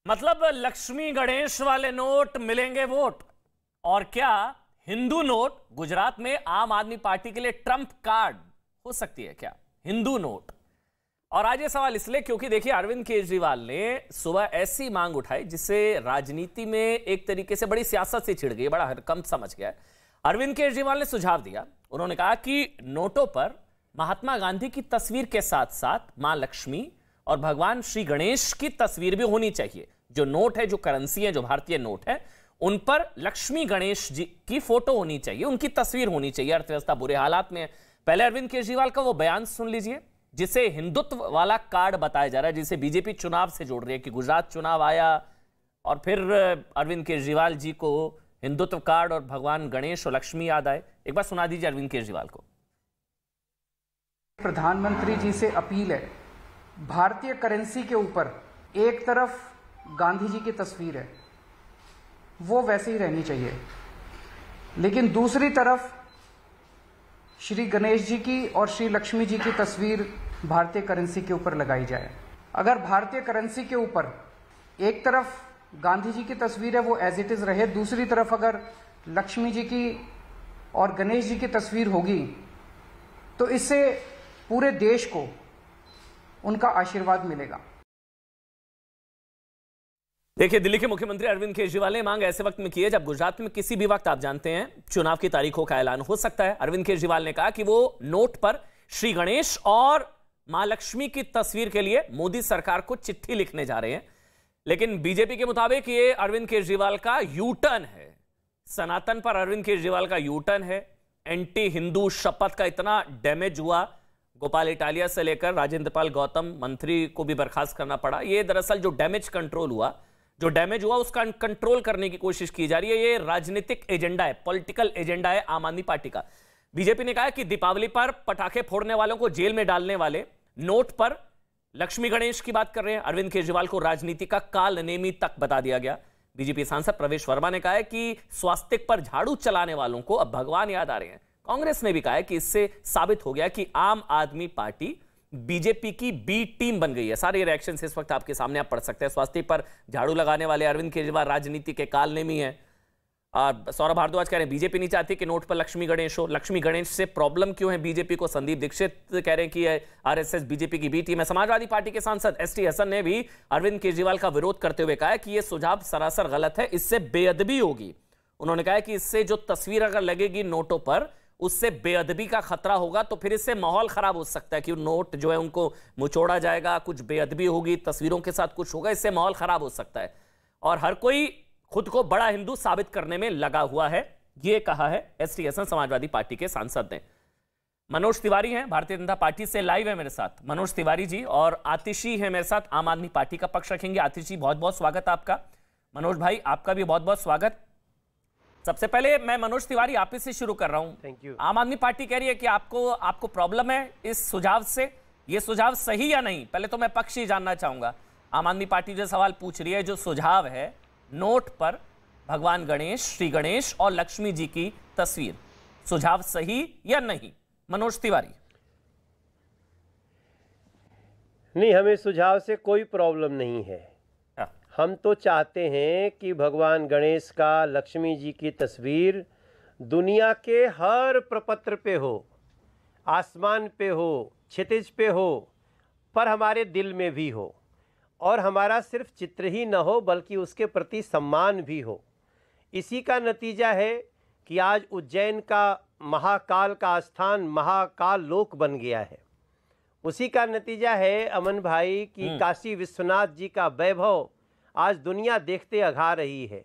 मतलब लक्ष्मी गणेश वाले नोट मिलेंगे वोट। और क्या हिंदू नोट गुजरात में आम आदमी पार्टी के लिए ट्रम्प कार्ड हो सकती है क्या? हिंदू नोट। और आज ये सवाल इसलिए क्योंकि देखिए अरविंद केजरीवाल ने सुबह ऐसी मांग उठाई जिससे राजनीति में एक तरीके से बड़ी सियासत से छिड़ गई, बड़ा हरकंप समझ गया। अरविंद केजरीवाल ने सुझाव दिया, उन्होंने कहा कि नोटों पर महात्मा गांधी की तस्वीर के साथ साथ मां लक्ष्मी और भगवान श्री गणेश की तस्वीर भी होनी चाहिए। जो नोट है, जो करेंसी है, जो भारतीय नोट है, उन पर लक्ष्मी गणेश जी की फोटो होनी चाहिए, उनकी तस्वीर होनी चाहिए। अर्थव्यवस्था बुरे हालात में है। पहले अरविंद केजरीवाल का वो बयान सुन लीजिए जिसे हिंदुत्व वाला कार्ड बताया जा रहा है, जिसे बीजेपी चुनाव से जोड़ रही है कि गुजरात चुनाव आया और फिर अरविंद केजरीवाल जी को हिंदुत्व कार्ड और भगवान गणेश और लक्ष्मी याद आए। एक बार सुना दीजिए अरविंद केजरीवाल को। प्रधानमंत्री जी से अपील है, भारतीय करेंसी के ऊपर एक तरफ गांधी जी की तस्वीर है, वो वैसे ही रहनी चाहिए, लेकिन दूसरी तरफ श्री गणेश जी की और श्री लक्ष्मी जी की तस्वीर भारतीय करेंसी के ऊपर लगाई जाए। अगर भारतीय करेंसी के ऊपर एक तरफ गांधी जी की तस्वीर है, वो एज इट इज रहे, दूसरी तरफ अगर लक्ष्मी जी की और गणेश जी की तस्वीर होगी तो इससे पूरे देश को उनका आशीर्वाद मिलेगा। देखिए, दिल्ली के मुख्यमंत्री अरविंद केजरीवाल ने मांग ऐसे वक्त में की है जब गुजरात में किसी भी वक्त आप जानते हैं चुनाव की तारीखों का ऐलान हो सकता है। अरविंद केजरीवाल ने कहा कि वो नोट पर श्री गणेश और मां लक्ष्मी की तस्वीर के लिए मोदी सरकार को चिट्ठी लिखने जा रहे हैं। लेकिन बीजेपी के मुताबिक ये अरविंद केजरीवाल का यू टर्न है। सनातन पर अरविंद केजरीवाल का यू टर्न है। एंटी हिंदू शपथ का इतना डैमेज हुआ, गोपाल इटालिया से लेकर राजेंद्र पाल गौतम मंत्री को भी बर्खास्त करना पड़ा। ये दरअसल जो डैमेज हुआ उसका कंट्रोल करने की कोशिश की जा रही है। ये राजनीतिक एजेंडा है, पॉलिटिकल एजेंडा है आम आदमी पार्टी का। बीजेपी ने कहा है कि दीपावली पर पटाखे फोड़ने वालों को जेल में डालने वाले नोट पर लक्ष्मी गणेश की बात कर रहे हैं। अरविंद केजरीवाल को राजनीति का काल नेमी तक बता दिया गया। बीजेपी सांसद प्रवेश वर्मा ने कहा है कि स्वास्तिक पर झाड़ू चलाने वालों को अब भगवान याद आ रहे हैं। कांग्रेस ने भी कहा है कि इससे साबित हो गया कि आम आदमी पार्टी बीजेपी की बी टीम बन गई है। सारे रिएक्शंस इस वक्त आपके सामने आप पढ़ सकते हैं। स्वास्तिक पर झाड़ू लगाने वाले अरविंद केजरीवाल राजनीति के काल नेमी है। और सौरभ भारद्वाज कह रहे हैं बीजेपी नहीं चाहती कि नोट पर लक्ष्मी गणेश हो। लक्ष्मी गणेश से प्रॉब्लम क्यों है बीजेपी को? संदीप दीक्षित कह रहे हैं कि आरएसएस बीजेपी की बी टीम है। समाजवादी पार्टी के सांसद एसटी हसन ने भी अरविंद केजरीवाल का विरोध करते हुए कहा है कि यह सुझाव सरासर गलत है, इससे बेअदबी होगी। उन्होंने कहा कि इससे जो तस्वीर अगर लगेगी नोटों पर, उससे बेअदबी का खतरा होगा, तो फिर इससे माहौल खराब हो सकता है कि नोट जो है उनको मुचोड़ा जाएगा, कुछ बेअदबी होगी, तस्वीरों के साथ कुछ होगा, इससे माहौल खराब हो सकता है। और हर कोई खुद को बड़ा हिंदू साबित करने में लगा हुआ है, यह कहा है एसटी हसन समाजवादी पार्टी के सांसद ने। मनोज तिवारी हैं भारतीय जनता पार्टी से, लाइव है मेरे साथ मनोज तिवारी जी, और आतिशी है मेरे साथ, आम आदमी पार्टी का पक्ष रखेंगे। आतिशी जी, बहुत बहुत स्वागत आपका। मनोज भाई, आपका भी बहुत बहुत स्वागत। सबसे पहले मैं मनोज तिवारी आप ही से शुरू कर रहा हूं। Thank you. आम आदमी पार्टी कह रही है कि आपको प्रॉब्लम है इस सुझाव से, ये सुझाव सही या नहीं? पहले तो मैं पक्ष ही जानना चाहूंगा। आम आदमी पार्टी जो सवाल पूछ रही है, जो सुझाव है नोट पर भगवान गणेश, श्री गणेश और लक्ष्मी जी की तस्वीर, सुझाव सही या नहीं? मनोज तिवारी। नहीं, हमें सुझाव से कोई प्रॉब्लम नहीं है। हम तो चाहते हैं कि भगवान गणेश का, लक्ष्मी जी की तस्वीर दुनिया के हर प्रपत्र पे हो, आसमान पे हो, क्षितिज पे हो, पर हमारे दिल में भी हो। और हमारा सिर्फ चित्र ही न हो बल्कि उसके प्रति सम्मान भी हो। इसी का नतीजा है कि आज उज्जैन का महाकाल का स्थान महाकाल लोक बन गया है। उसी का नतीजा है अमन भाई कि काशी विश्वनाथ जी का वैभव आज दुनिया देखते अघा रही है।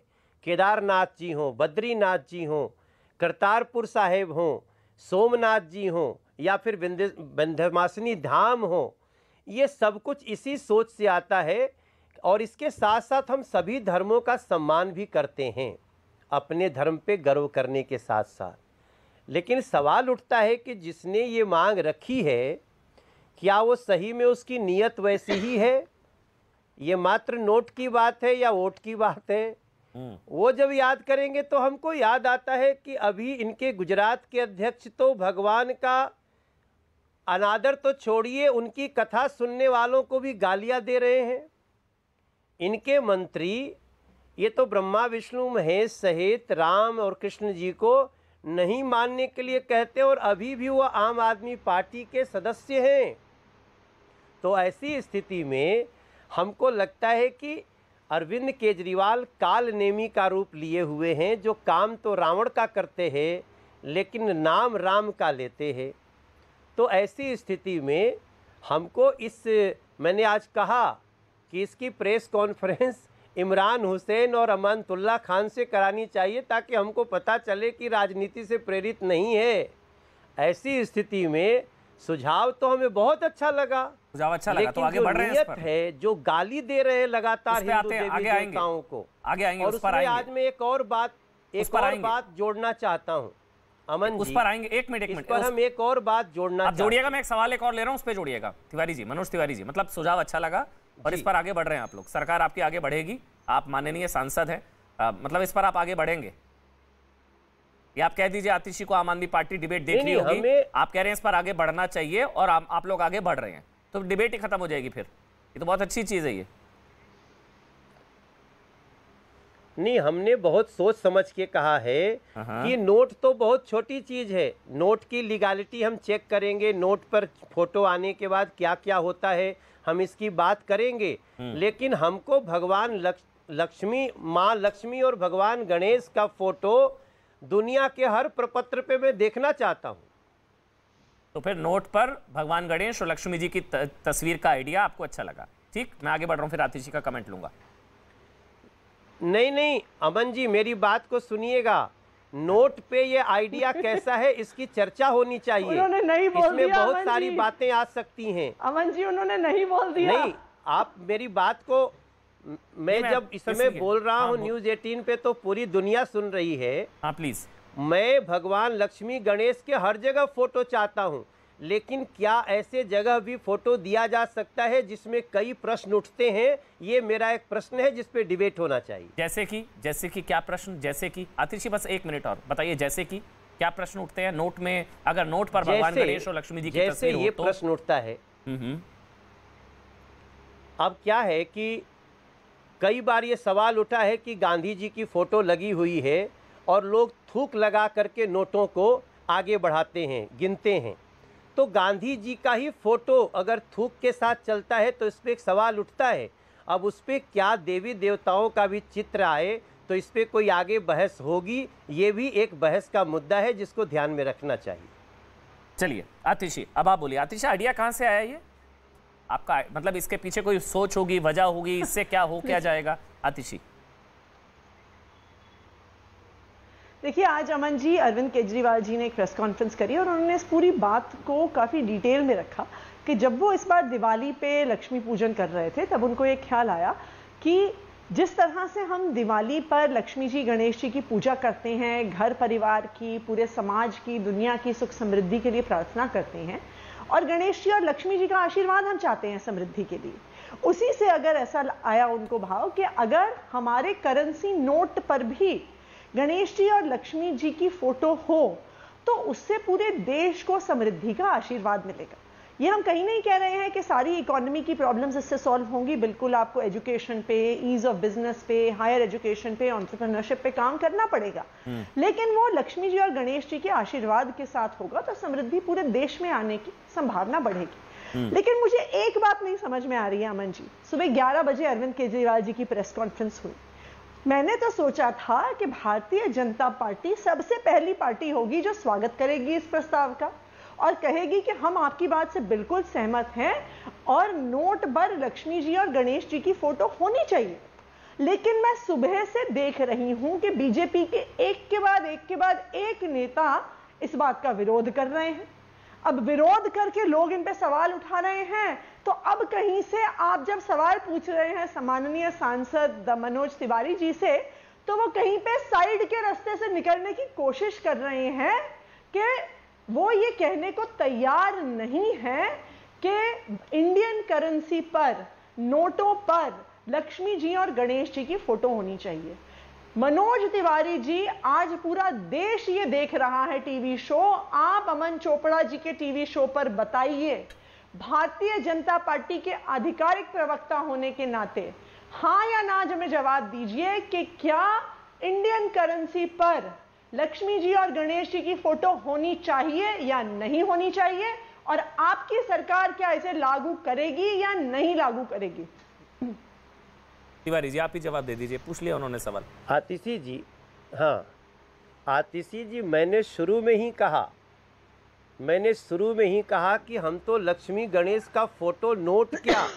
केदारनाथ जी हों, बद्रीनाथ जी हों, करतारपुर साहेब हों, सोमनाथ जी हों या फिर विंध्यवासिनी धाम हों, ये सब कुछ इसी सोच से आता है। और इसके साथ साथ हम सभी धर्मों का सम्मान भी करते हैं, अपने धर्म पे गर्व करने के साथ साथ। लेकिन सवाल उठता है कि जिसने ये मांग रखी है, क्या वो सही में उसकी नीयत वैसी ही है? ये मात्र नोट की बात है या वोट की बात है? वो जब याद करेंगे तो हमको याद आता है कि अभी इनके गुजरात के अध्यक्ष तो भगवान का अनादर तो छोड़िए, उनकी कथा सुनने वालों को भी गालियां दे रहे हैं। इनके मंत्री ये तो ब्रह्मा विष्णु महेश सहित राम और कृष्ण जी को नहीं मानने के लिए कहते और अभी भी वो आम आदमी पार्टी के सदस्य हैं। तो ऐसी स्थिति में हमको लगता है कि अरविंद केजरीवाल काल नेमी का रूप लिए हुए हैं, जो काम तो रावण का करते हैं लेकिन नाम राम का लेते हैं। तो ऐसी स्थिति में हमको मैंने आज कहा कि इसकी प्रेस कॉन्फ्रेंस इमरान हुसैन और अमानतुल्लाह खान से करानी चाहिए, ताकि हमको पता चले कि राजनीति से प्रेरित नहीं है। ऐसी स्थिति में सुझाव तो हमें बहुत अच्छा लगा, सुझाव अच्छा लगा, तो आगे बढ़ रहे हैं इस पर। है जो गाली दे रहे हैं लगातार हिंदू देवी देवताओं को, आगे आएंगे और उसमें आज मैं एक और बात जोड़ना चाहता हूँ अमन जी, उस पर आएंगे। एक मिनट पर हम एक और बात जोड़ना जोड़िएगा। मैं एक सवाल एक और ले रहा हूँ, उस पर जोड़िएगा। तिवारी जी, मनोज तिवारी जी, मतलब सुझाव अच्छा लगा और इस पर आगे बढ़ रहे हैं आप लोग। सरकार आपकी आगे बढ़ेगी, आप माननीय सांसद हैं, मतलब इस पर आप आगे बढ़ेंगे। या आप कह दीजिए आतिशी को आम आदमी पार्टी डिबेट देख रही होगी, आप कह रहे हैं इस पर आगे बढ़ना चाहिए और आप लोग आगे बढ़ रहे हैं, तो डिबेट ही खत्म हो जाएगी फिर। ये तो बहुत अच्छी चीज है। ये नहीं, हमने बहुत सोच समझ के कहा है कि नोट तो बहुत छोटी चीज है, नोट की लीगैलिटी हम चेक करेंगे, नोट पर फोटो आने के बाद क्या क्या होता है हम इसकी बात करेंगे, लेकिन हमको भगवान लक्ष्मी, माँ लक्ष्मी और भगवान गणेश का फोटो दुनिया के हर प्रपत्र पे मैं देखना चाहता हूँ। तो फिर नोट पर भगवान गणेश और लक्ष्मी जी की तस्वीर का आइडिया आपको अच्छा लगा। ठीक, मैं आगे बढ़ रहा हूँ, फिर आतिशी का कमेंट लूंगा। नहीं अमन जी, मेरी बात को सुनिएगा। नोट पे ये आइडिया कैसा है इसकी चर्चा होनी चाहिए। उन्होंने नहीं बोल इसमें दिया, बहुत सारी बातें आ सकती हैं। अमन जी, उन्होंने नहीं बोल दिया। नहीं, आप मेरी बात को, मैं जब इस समय बोल रहा हूँ न्यूज 18 पे, तो पूरी दुनिया सुन रही है। हाँ प्लीज। मैं भगवान लक्ष्मी गणेश के हर जगह फोटो चाहता हूँ, लेकिन क्या ऐसे जगह भी फोटो दिया जा सकता है जिसमें कई प्रश्न उठते हैं? ये मेरा एक प्रश्न है जिस पे डिबेट होना चाहिए। जैसे कि क्या प्रश्न? जैसे कि आतिशी, बस एक मिनट और बताइए, जैसे कि क्या प्रश्न उठते हैं नोट में? अगर नोट पर भगवान गणेश और लक्ष्मी जी की तस्वीर हो तो? ये प्रश्न उठता है। अब क्या है कि कई बार ये सवाल उठा है कि गांधी जी की फोटो लगी हुई है और लोग थूक लगा करके नोटों को आगे बढ़ाते हैं, गिनते हैं। तो गांधी जी का ही फोटो अगर थूक के साथ चलता है तो इस पर एक सवाल उठता है। अब उस पर क्या देवी देवताओं का भी चित्र आए तो इस पर कोई आगे बहस होगी? ये भी एक बहस का मुद्दा है जिसको ध्यान में रखना चाहिए। चलिए आतिशी, अब आप बोलिए। आतिशी, आइडिया कहाँ से आया ये आपका? मतलब इसके पीछे कोई सोच होगी, वजह होगी, इससे क्या जाएगा? आतिशी देखिए, आज अमन जी, अरविंद केजरीवाल जी ने एक प्रेस कॉन्फ्रेंस करी और उन्होंने इस पूरी बात को काफ़ी डिटेल में रखा कि जब वो इस बार दिवाली पे लक्ष्मी पूजन कर रहे थे तब उनको एक ख्याल आया कि जिस तरह से हम दिवाली पर लक्ष्मी जी गणेश जी की पूजा करते हैं, घर परिवार की, पूरे समाज की, दुनिया की सुख समृद्धि के लिए प्रार्थना करते हैं, और गणेश जी और लक्ष्मी जी का आशीर्वाद हम चाहते हैं समृद्धि के लिए, उसी से अगर ऐसा आया उनको भाव कि अगर हमारे करेंसी नोट पर भी गणेश जी और लक्ष्मी जी की फोटो हो तो उससे पूरे देश को समृद्धि का आशीर्वाद मिलेगा। ये हम कहीं नहीं कह रहे हैं कि सारी इकोनॉमी की प्रॉब्लम्स इससे सॉल्व होंगी। बिल्कुल आपको एजुकेशन पे, ईज ऑफ बिजनेस पे, हायर एजुकेशन पे, एंटरप्रेन्योरशिप पे काम करना पड़ेगा, लेकिन वो लक्ष्मी जी और गणेश जी के आशीर्वाद के साथ होगा तो समृद्धि पूरे देश में आने की संभावना बढ़ेगी। लेकिन मुझे एक बात नहीं समझ में आ रही है अमन जी। सुबह 11 बजे अरविंद केजरीवाल जी की प्रेस कॉन्फ्रेंस हुई। मैंने तो सोचा था कि भारतीय जनता पार्टी सबसे पहली पार्टी होगी जो स्वागत करेगी इस प्रस्ताव का और कहेगी कि हम आपकी बात से बिल्कुल सहमत हैं और नोट पर लक्ष्मी जी और गणेश जी की फोटो होनी चाहिए। लेकिन मैं सुबह से देख रही हूं कि बीजेपी के एक के बाद एक नेता इस बात का विरोध कर रहे हैं। अब विरोध करके लोग इन पे सवाल उठा रहे हैं, तो अब कहीं से आप जब सवाल पूछ रहे हैं सम्माननीय सांसद मनोज तिवारी जी से, तो वो कहीं पे साइड के रास्ते से निकलने की कोशिश कर रहे हैं कि वो ये कहने को तैयार नहीं है कि इंडियन करेंसी पर, नोटों पर लक्ष्मी जी और गणेश जी की फोटो होनी चाहिए। मनोज तिवारी जी, आज पूरा देश ये देख रहा है टीवी शो, आप अमन चोपड़ा जी के टीवी शो पर बताइए, भारतीय जनता पार्टी के आधिकारिक प्रवक्ता होने के नाते हाँ या ना हमें जवाब दीजिए कि क्या इंडियन करेंसी पर लक्ष्मी जी और गणेश जी की फोटो होनी चाहिए या नहीं होनी चाहिए, और आपकी सरकार क्या इसे लागू करेगी या नहीं लागू करेगी? तिवारी जी, आप ही जवाब दे दीजिए, पूछ लिया उन्होंने सवाल। आतिशी जी, हाँ आतिशी जी, मैंने शुरू में ही कहा कि हम तो लक्ष्मी गणेश का फोटो नोट क्या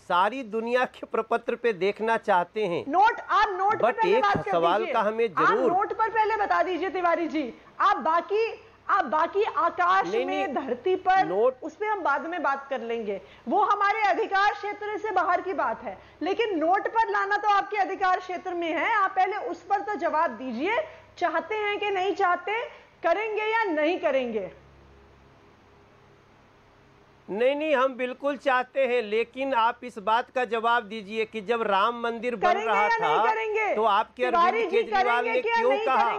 सारी दुनिया के प्रपत्र पे देखना चाहते हैं। नोट, आप नोट पर पहले बात कर सवाल दीजिए। का हमें जरूर, आप नोट पर पहले बता दीजिए तिवारी जी। आप बाकी आकाश में, धरती पर, नोट उस पे हम बाद में बात कर लेंगे, वो हमारे अधिकार क्षेत्र से बाहर की बात है। लेकिन नोट पर लाना तो आपके अधिकार क्षेत्र में है। आप पहले उस पर तो जवाब दीजिए, चाहते हैं कि नहीं चाहते, करेंगे या नहीं करेंगे? नहीं, हम बिल्कुल चाहते हैं, लेकिन आप इस बात का जवाब दीजिए कि जब राम मंदिर बन रहा था तो आपके अरविंद केजरीवाल ने क्यों कहा?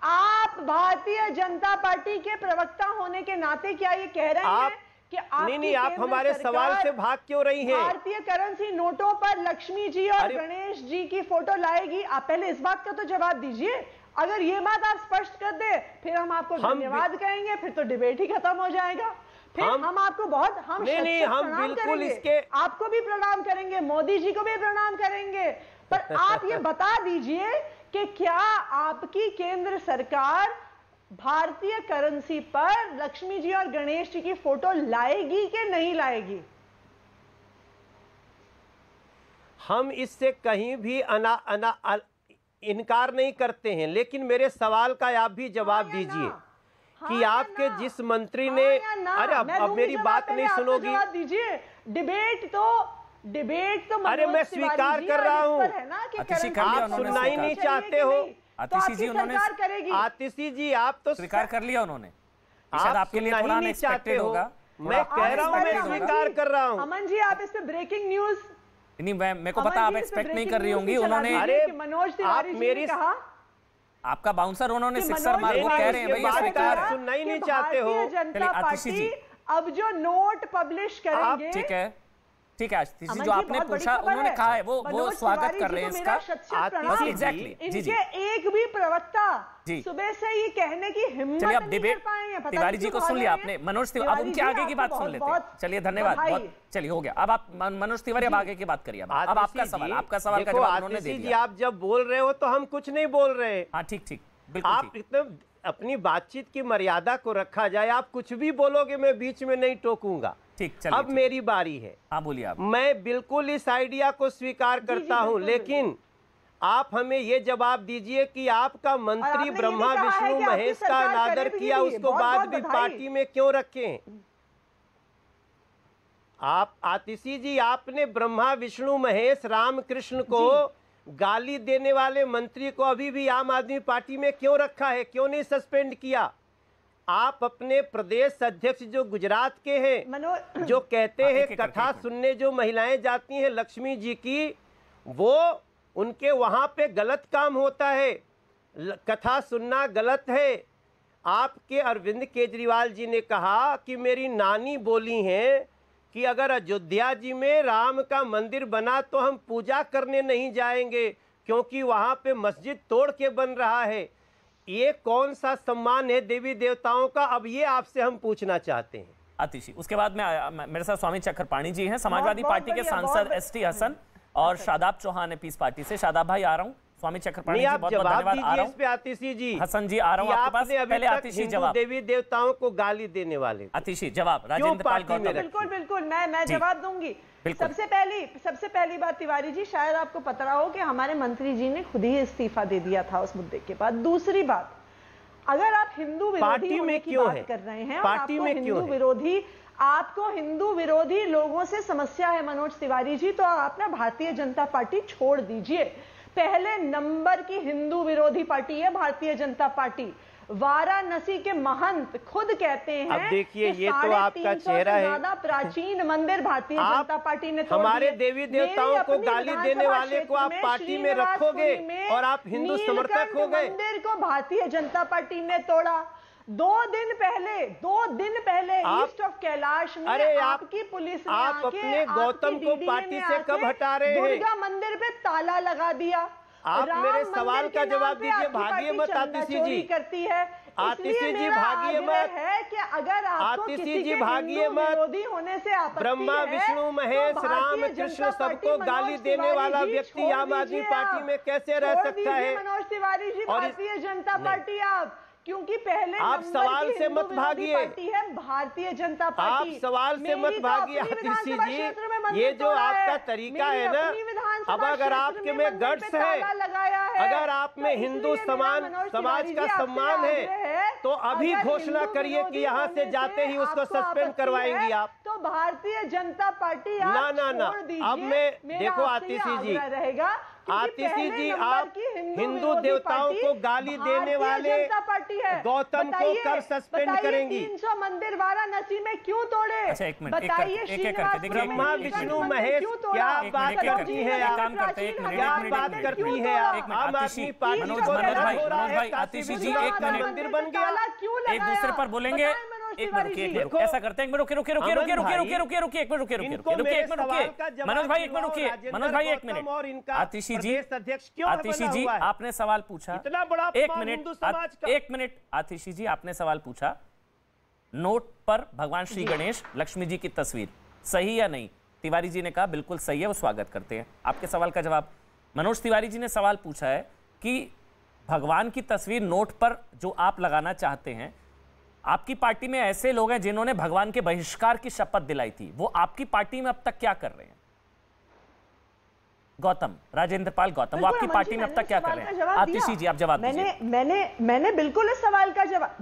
आप भारतीय जनता पार्टी के प्रवक्ता होने के नाते क्या ये कह रहे हैं कि नहीं, आप हमारे सवाल से भाग क्यों रही हैं? भारतीय करेंसी नोटों पर लक्ष्मी जी और गणेश जी की फोटो लाएगी? आप पहले इस बात का तो जवाब दीजिए। अगर ये बात आप स्पष्ट कर दे, फिर हम आपको धन्यवाद कहेंगे, फिर तो डिबेट ही खत्म हो जाएगा। फिर हम आपको बहुत हम बिल्कुल इसके आपको भी प्रणाम करेंगे, मोदी जी को भी प्रणाम करेंगे, पर आप ये बता दीजिए कि क्या आपकी केंद्र सरकार भारतीय करेंसी पर लक्ष्मी जी और गणेश जी की फोटो लाएगी कि नहीं लाएगी? हम इससे कहीं भी इनकार नहीं करते हैं, लेकिन मेरे सवाल का आप भी जवाब दीजिए कि आपके जिस मंत्री ने, अरे अब मेरी बात नहीं सुनोगी? जवाब दीजिए। डिबेट तो अरे मैं स्वीकार कर रहा हूँ, आप सुनना ही नहीं चाहते हो। आतिशी जी, उन्होंने आतिशी जी आप तो स्वीकार कर लिया उन्होंने, शायद आपके लिए थोड़ा अनएक्सपेक्टेड होगा। मैं कह रहा हूँ, मैं स्वीकार कर रहा हूँ। अमन जी, आप इस पे ब्रेकिंग न्यूज नहीं, मेरे को पता आप एक्सपेक्ट नहीं कर रही होंगी। उन्होंने, अरे मनोज तिवारी जी ने कहा, आपका बाउंसर उन्होंने सिक्सर मार, वो कह रहे हैं भैया स्वीकार सुनना ही नहीं चाहते हो। जनता पार्टी अब जो नोट पब्लिश करेंगे, ठीक है आतिशी जी, जो आपने पूछा उन्होंने कहा है, वो स्वागत कर रहे हैं इसका। एग्जैक्टली, इनके एक भी प्रवक्ता सुबह से ये कहने की हिम्मत चलिए, अब नहीं डिबेट कर पाए हैं। तिवारी जी को सुन लिया आपने, मनोज तिवारी, अब उनके आगे की बात सुन लेते हैं। चलिए, धन्यवाद, बहुत चलिए, हो गया। अब आप मनोज तिवारी अब आगे की बात करिए। अब आपका सवाल का जवाब उन्होंने दे दिया। आप जब बोल रहे हो तो हम कुछ नहीं बोल रहे। हाँ, ठीक, आप इतना अपनी बातचीत की मर्यादा को रखा जाए। आप कुछ भी बोलोगे, मैं बीच में नहीं टोकूंगा। ठीक, चलिए, अब मेरी बारी है। हाँ, बोलिए आप। मैं बिल्कुल इस आइडिया को स्वीकार करता हूं, लेकिन आप हमें यह जवाब दीजिए कि आपका मंत्री ब्रह्मा विष्णु महेश का अनादर किया, उसको बाद भी पार्टी में क्यों रखें? आप आतिशी जी, आपने ब्रह्मा विष्णु महेश रामकृष्ण को गाली देने वाले मंत्री को अभी भी आम आदमी पार्टी में क्यों रखा है? क्यों नहीं सस्पेंड किया? आप अपने प्रदेश अध्यक्ष जो गुजरात के हैं, जो कहते हैं कथा सुनने जो महिलाएं जाती हैं लक्ष्मी जी की, वो उनके वहां पे गलत काम होता है, कथा सुनना गलत है। आपके अरविंद केजरीवाल जी ने कहा कि मेरी नानी बोली हैं कि अगर अयोध्या जी में राम का मंदिर बना तो हम पूजा करने नहीं जाएंगे, क्योंकि वहां पे मस्जिद तोड़ के बन रहा है। ये कौन सा सम्मान है देवी देवताओं का? अब ये आपसे हम पूछना चाहते हैं। आतिशी, उसके बाद में मेरे साथ स्वामी चक्रपाणी जी हैं, समाजवादी पार्टी के सांसद एसटी हसन, और शादाब चौहान है पीस पार्टी से। शादाब भाई, आ रहा हूँ। स्वामी चक्रपाणी जी, बहुत धन्यवाद। आ रहा हूँ। आतिशी जी, हसन जी, आ रहा हूँ आपके पास। पहले आतिशी जवाब। देवी देवताओं को गाली देने वाले आतिशी जवाब। राजेंद्र पाल गौतम। बिल्कुल, मैं जवाब दूंगी। सबसे पहली बात तिवारी जी, शायद आपको पता हो कि हमारे मंत्री जी ने खुद ही इस्तीफा दे दिया था उस मुद्दे के बाद। दूसरी बात, अगर आप हिंदू विरोधी होने की बात कर रहे हैं, पार्टी में आपको हिंदू विरोधी लोगों से समस्या है मनोज तिवारी जी, तो आप ना भारतीय जनता पार्टी छोड़ दीजिए। पहले नंबर की हिंदू विरोधी पार्टी है भारतीय जनता पार्टी। वाराणसी के महंत खुद कहते हैं, अब देखिए, ये तो आपका चेहरा है। ज्यादा प्राचीन मंदिर भारतीय जनता पार्टी ने तोड़ हमारे देवी देवताओं को गाली देने वाले को आप पार्टी में रखोगे और आप हिंदू समर्थक हो गए। मंदिर को भारतीय जनता पार्टी ने तोड़ा। 2 दिन पहले ईस्ट ऑफ कैलाश में अरे आपकी पुलिस ने आप अपने गौतम को पार्टी से कब हटा रहे हैं? दुर्गा मंदिर पे ताला लगा दिया। आप मेरे सवाल का जवाब दीजिए, भागिए मत आतिशी जी। करती है आतिशी जी, भागिए मत। है कि अगर आपको किसी के भागिए मत। विरोधी होने से आपत्ति ब्रह्मा विष्णु महेश राम कृष्ण सबको गाली देने वाला व्यक्ति आम आदमी पार्टी में कैसे रह सकता है? मनोज तिवारी जी, भारतीय जनता पार्टी आप, क्योंकि पहले आप सवाल से मत भागिए, पार्टी है भारतीय जनता पार्टी। आप सवाल से मत भागिए आतिशी जी। ये जो आपका तरीका है ना, अब अगर आपके में गट्स है, अगर आप में हिंदू समाज का सम्मान है, तो अभी घोषणा करिए कि यहाँ से जाते ही उसको सस्पेंड करवाएंगी आप। तो भारतीय जनता पार्टी ना ना ना, अब मैं देखो आतिशी जी, आतिशी जी, आप हिंदू देवताओं को गाली देने वाले गौतम को कब सस्पेंड करेंगी? 300 मंदिर वाराणसी में क्यों तोड़े? अच्छा, एक मिनट, बताइए। ब्रह्मा विष्णु महेश क्या बात करती है आप? क्या बात करती है आप? आम आदमी पार्टी मनोज भाई, आतिशी जी एक मिनट, मंदिर बन गया, एक दूसरे पर बोलेंगे। एक मिनट रुकिए, ऐसा करते हैं, एक मिनट रुकिए मनोज भाई, एक मिनट रुकिए मनोज भाई, एक मिनट। आतिशी जी, आपने सवाल पूछा, एक मिनट आतिशी जी, आपने सवाल पूछा नोट पर भगवान श्री गणेश लक्ष्मी जी की तस्वीर सही या नहीं? तिवारी जी ने कहा बिल्कुल सही है, वो स्वागत करते हैं। आपके सवाल का जवाब मनोज तिवारी जी ने सवाल पूछा है कि भगवान की तस्वीर नोट पर जो आप लगाना चाहते हैं, आपकी पार्टी में ऐसे लोग हैं जिन्होंने भगवान के बहिष्कार की शपथ दिलाई थी, वो आपकी पार्टी में अब तक क्या कर रहे हैं? गौतम, राजेंद्र पाल गौतम, वो आपकी पार्टी में अब तक क्या कर रहे हैं? आतिशी जी, आप जवाब दीजिए। मैंने बिल्कुल इस सवाल का जवाब,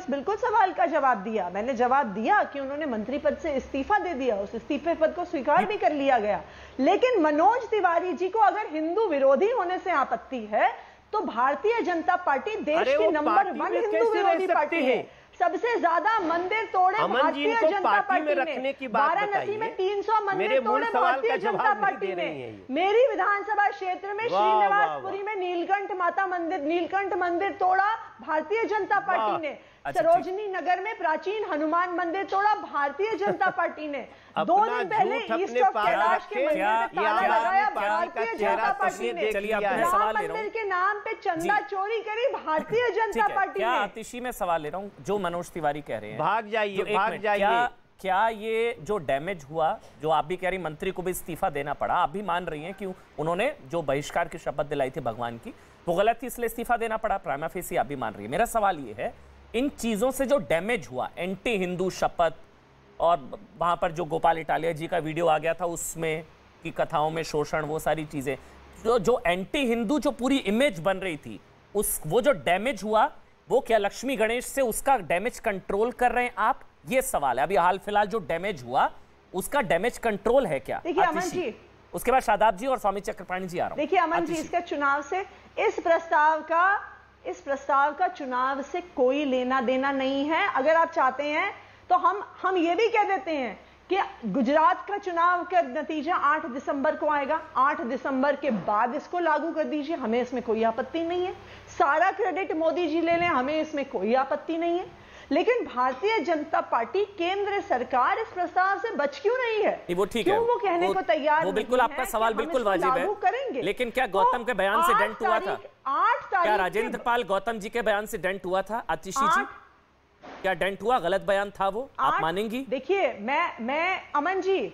बिल्कुल सवाल का जवाब दिया। मैंने जवाब दिया कि उन्होंने मंत्री पद से इस्तीफा दे दिया, उस इस्तीफे पद को स्वीकार भी कर लिया गया। लेकिन मनोज तिवारी जी को अगर हिंदू विरोधी होने से आपत्ति है, तो भारतीय जनता पार्टी देश की नंबर 1 हिंदू विरोधी पार्टी है। सबसे ज्यादा मंदिर तोड़े भारतीय जनता पार्टी ने। वाराणसी में 300 मंदिर तोड़े भारतीय जनता पार्टी ने। मेरी विधानसभा क्षेत्र में श्रीनिवासपुरी में नीलकंठ मंदिर तोड़ा भारतीय जनता पार्टी ने। सरोजनी नगर में प्राचीन हनुमान मंदिर तोड़ा भारतीय जनता पार्टी ने। 2 दिन पहले ईस्ट ऑफ कैलाश के मंदिर में ताला लगाया भारतीय जनता पार्टी ने। राम मंदिर के नाम पे चंदा चोरी करी भारतीय जनता पार्टी ने। आतिशी में सवाल ले रहा हूं, जो मनोज तिवारी कह रहे हैं, भाग जाइए। क्या ये जो डैमेज हुआ, जो आप भी कह रही मंत्री को भी इस्तीफा देना पड़ा, आप भी मान रही हैं कि उन्होंने जो बहिष्कार की शपथ दिलाई थी भगवान की, वो गलत थी इसलिए इस्तीफा देना पड़ा, प्राइमा फेसी आप भी मान रही है। मेरा सवाल ये है, इन चीजों से जो डैमेज हुआ, एंटी हिंदू शपथ और वहां पर जो गोपाल इटालिया जी का वीडियो आ गया था उसमें की कथाओं में शोषण, वो सारी चीजें, जो एंटी हिंदू जो पूरी इमेज बन रही थी, वो जो डैमेज हुआ, वो क्या लक्ष्मी गणेश से उसका डैमेज कंट्रोल कर रहे हैं आप? ये सवाल है। अभी हाल फिलहाल जो डैमेज हुआ, उसका डैमेज कंट्रोल है क्या? देखिए अमन जी, उसके बाद शादाब जी और स्वामी चक्रपाणी जी आ रहा हूं। देखिए अमन जी, इसका चुनाव से इस प्रस्ताव का चुनाव से कोई लेना देना नहीं है। अगर आप चाहते हैं तो हम ये भी कह देते हैं कि गुजरात का चुनाव का नतीजा 8 दिसंबर को आएगा। 8 दिसंबर के बाद इसको लागू कर दीजिए, हमें इसमें कोई आपत्ति नहीं है। सारा क्रेडिट मोदी जी ले लें, हमें इसमें कोई आपत्ति नहीं है। लेकिन भारतीय जनता पार्टी, केंद्र सरकार इस प्रस्ताव से बच क्यों रही है? वो ठीक है, वो कहने को तैयार वो बिल्कुल आपका सवाल बिल्कुल वाजिब है, करेंगे। लेकिन क्या गौतम के बयान से डेंट हुआ था? 8 तारीख क्या राजेंद्र पाल गौतम जी के बयान से डेंट हुआ था? आतिशी जी, क्या डेंट हुआ? गलत बयान था वो, आप मानेंगी? देखिए मैं अमन जी,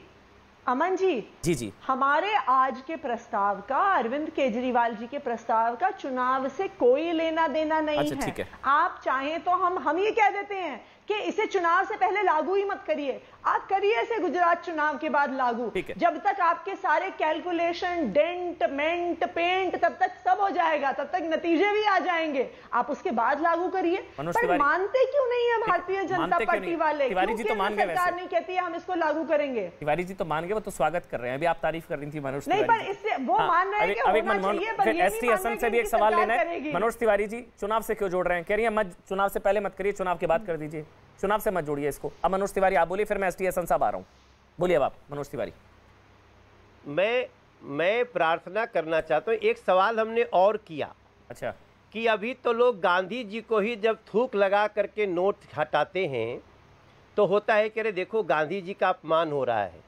हमारे आज के प्रस्ताव का, अरविंद केजरीवाल जी के प्रस्ताव का चुनाव से कोई लेना देना नहीं है। आप चाहें तो हम ये कह देते हैं कि इसे चुनाव से पहले लागू ही मत करिए, आप करिए इसे गुजरात चुनाव के बाद लागू। जब तक आपके सारे कैलकुलेशन, डेंट, मेंट, पेंट, तब तक सब हो जाएगा, तब तक नतीजे भी आ जाएंगे, आप उसके बाद लागू करिए। पर मानते क्यों नहीं है भारतीय जनता पार्टी वाले? तिवारी जी तो मान गए, सरकार नहीं कहती है हम इसको लागू करेंगे। तिवारी जी तो मान गए, वो तो स्वागत कर रहे हैं। अभी आप तारीफ कर रही थी मनोज नहीं, पर इससे वो मान रहे हैं कि होना चाहिए। एसटी हसन से भी एक सवाल लेना है। मनोज तिवारी जी चुनाव से क्यों जोड़ रहे हैं? कह रही है मत, चुनाव से पहले मत करिए, चुनाव के बाद कर दीजिए, चुनाव से मत जोड़िए इसको। अब मनोज तिवारी आप बोलिए, फिर मैं एसटी हसन साहब आ रहा हूं। बोलिए अब आप मनोज तिवारी। मैं प्रार्थना करना चाहता हूं, एक सवाल हमने और किया। अच्छा, कि अभी तो लोग गांधी जी को ही जब थूक लगा करके नोट हटाते हैं तो होता है कि अरे देखो गांधी जी का अपमान हो रहा है।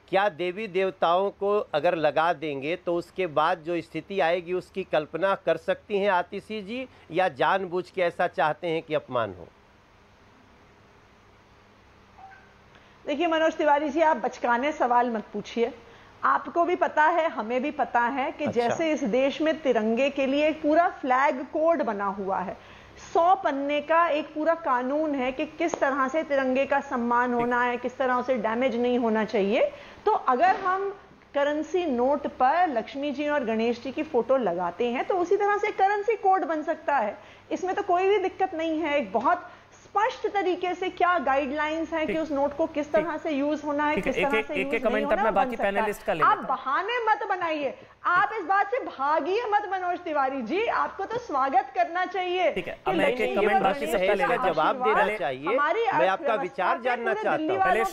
क्या देवी देवताओं को अगर लगा देंगे तो उसके बाद जो स्थिति आएगी उसकी कल्पना कर सकती हैं आतिशी जी, या जानबूझ के ऐसा चाहते हैं कि अपमान हो? देखिए मनोज तिवारी जी, आप बचकाने सवाल मत पूछिए। आपको भी पता है, हमें भी पता है कि जैसे इस देश में तिरंगे के लिए एक पूरा फ्लैग कोड बना हुआ है, 100 पन्ने का एक पूरा कानून है कि किस तरह से तिरंगे का सम्मान होना है, किस तरह से डैमेज नहीं होना चाहिए। तो अगर हम करेंसी नोट पर लक्ष्मी जी और गणेश जी की फोटो लगाते हैं तो उसी तरह से करेंसी कोड बन सकता है। इसमें तो कोई भी दिक्कत नहीं है। एक बहुत स्पष्ट तरीके से क्या गाइडलाइंस हैं कि उस नोट को किस तरह से यूज होना है, किस तरह से यूज नहीं होना है, बाकी पैनलिस्ट का आप बहाने मत बनाइए। आप इस बात से भागिए मत मनोज तिवारी जी, आपको तो स्वागत करना चाहिए। ठीक है, अब मैं एक कमेंट बाकी सबका ले लेता हूं। जवाब देना चाहिए, मैं आपका विचार जानना चाहता हूं। पहले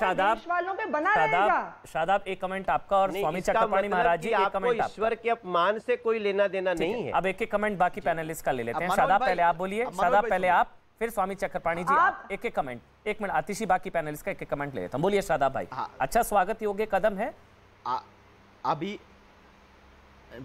शादाब एक कमेंट आपका और स्वामी चक्रपाणी महाराज जी एक कमेंट। ईश्वर के अपमान से कोई लेना देना नहीं है। अब एक एक कमेंट बाकी पैनलिस्ट का ले लेते हैं। शादाब पहले आप बोलिए, शादाब पहले आप, फिर स्वामी चक्रपाणी जी आप एक एक कमेंट। एक मिनट आतिशी, बाकी पैनलिस्ट का एक एक कमेंट ले लेता हूं। बोलिए शादाब भाई। अच्छा, स्वागत योग्य कदम है। अभी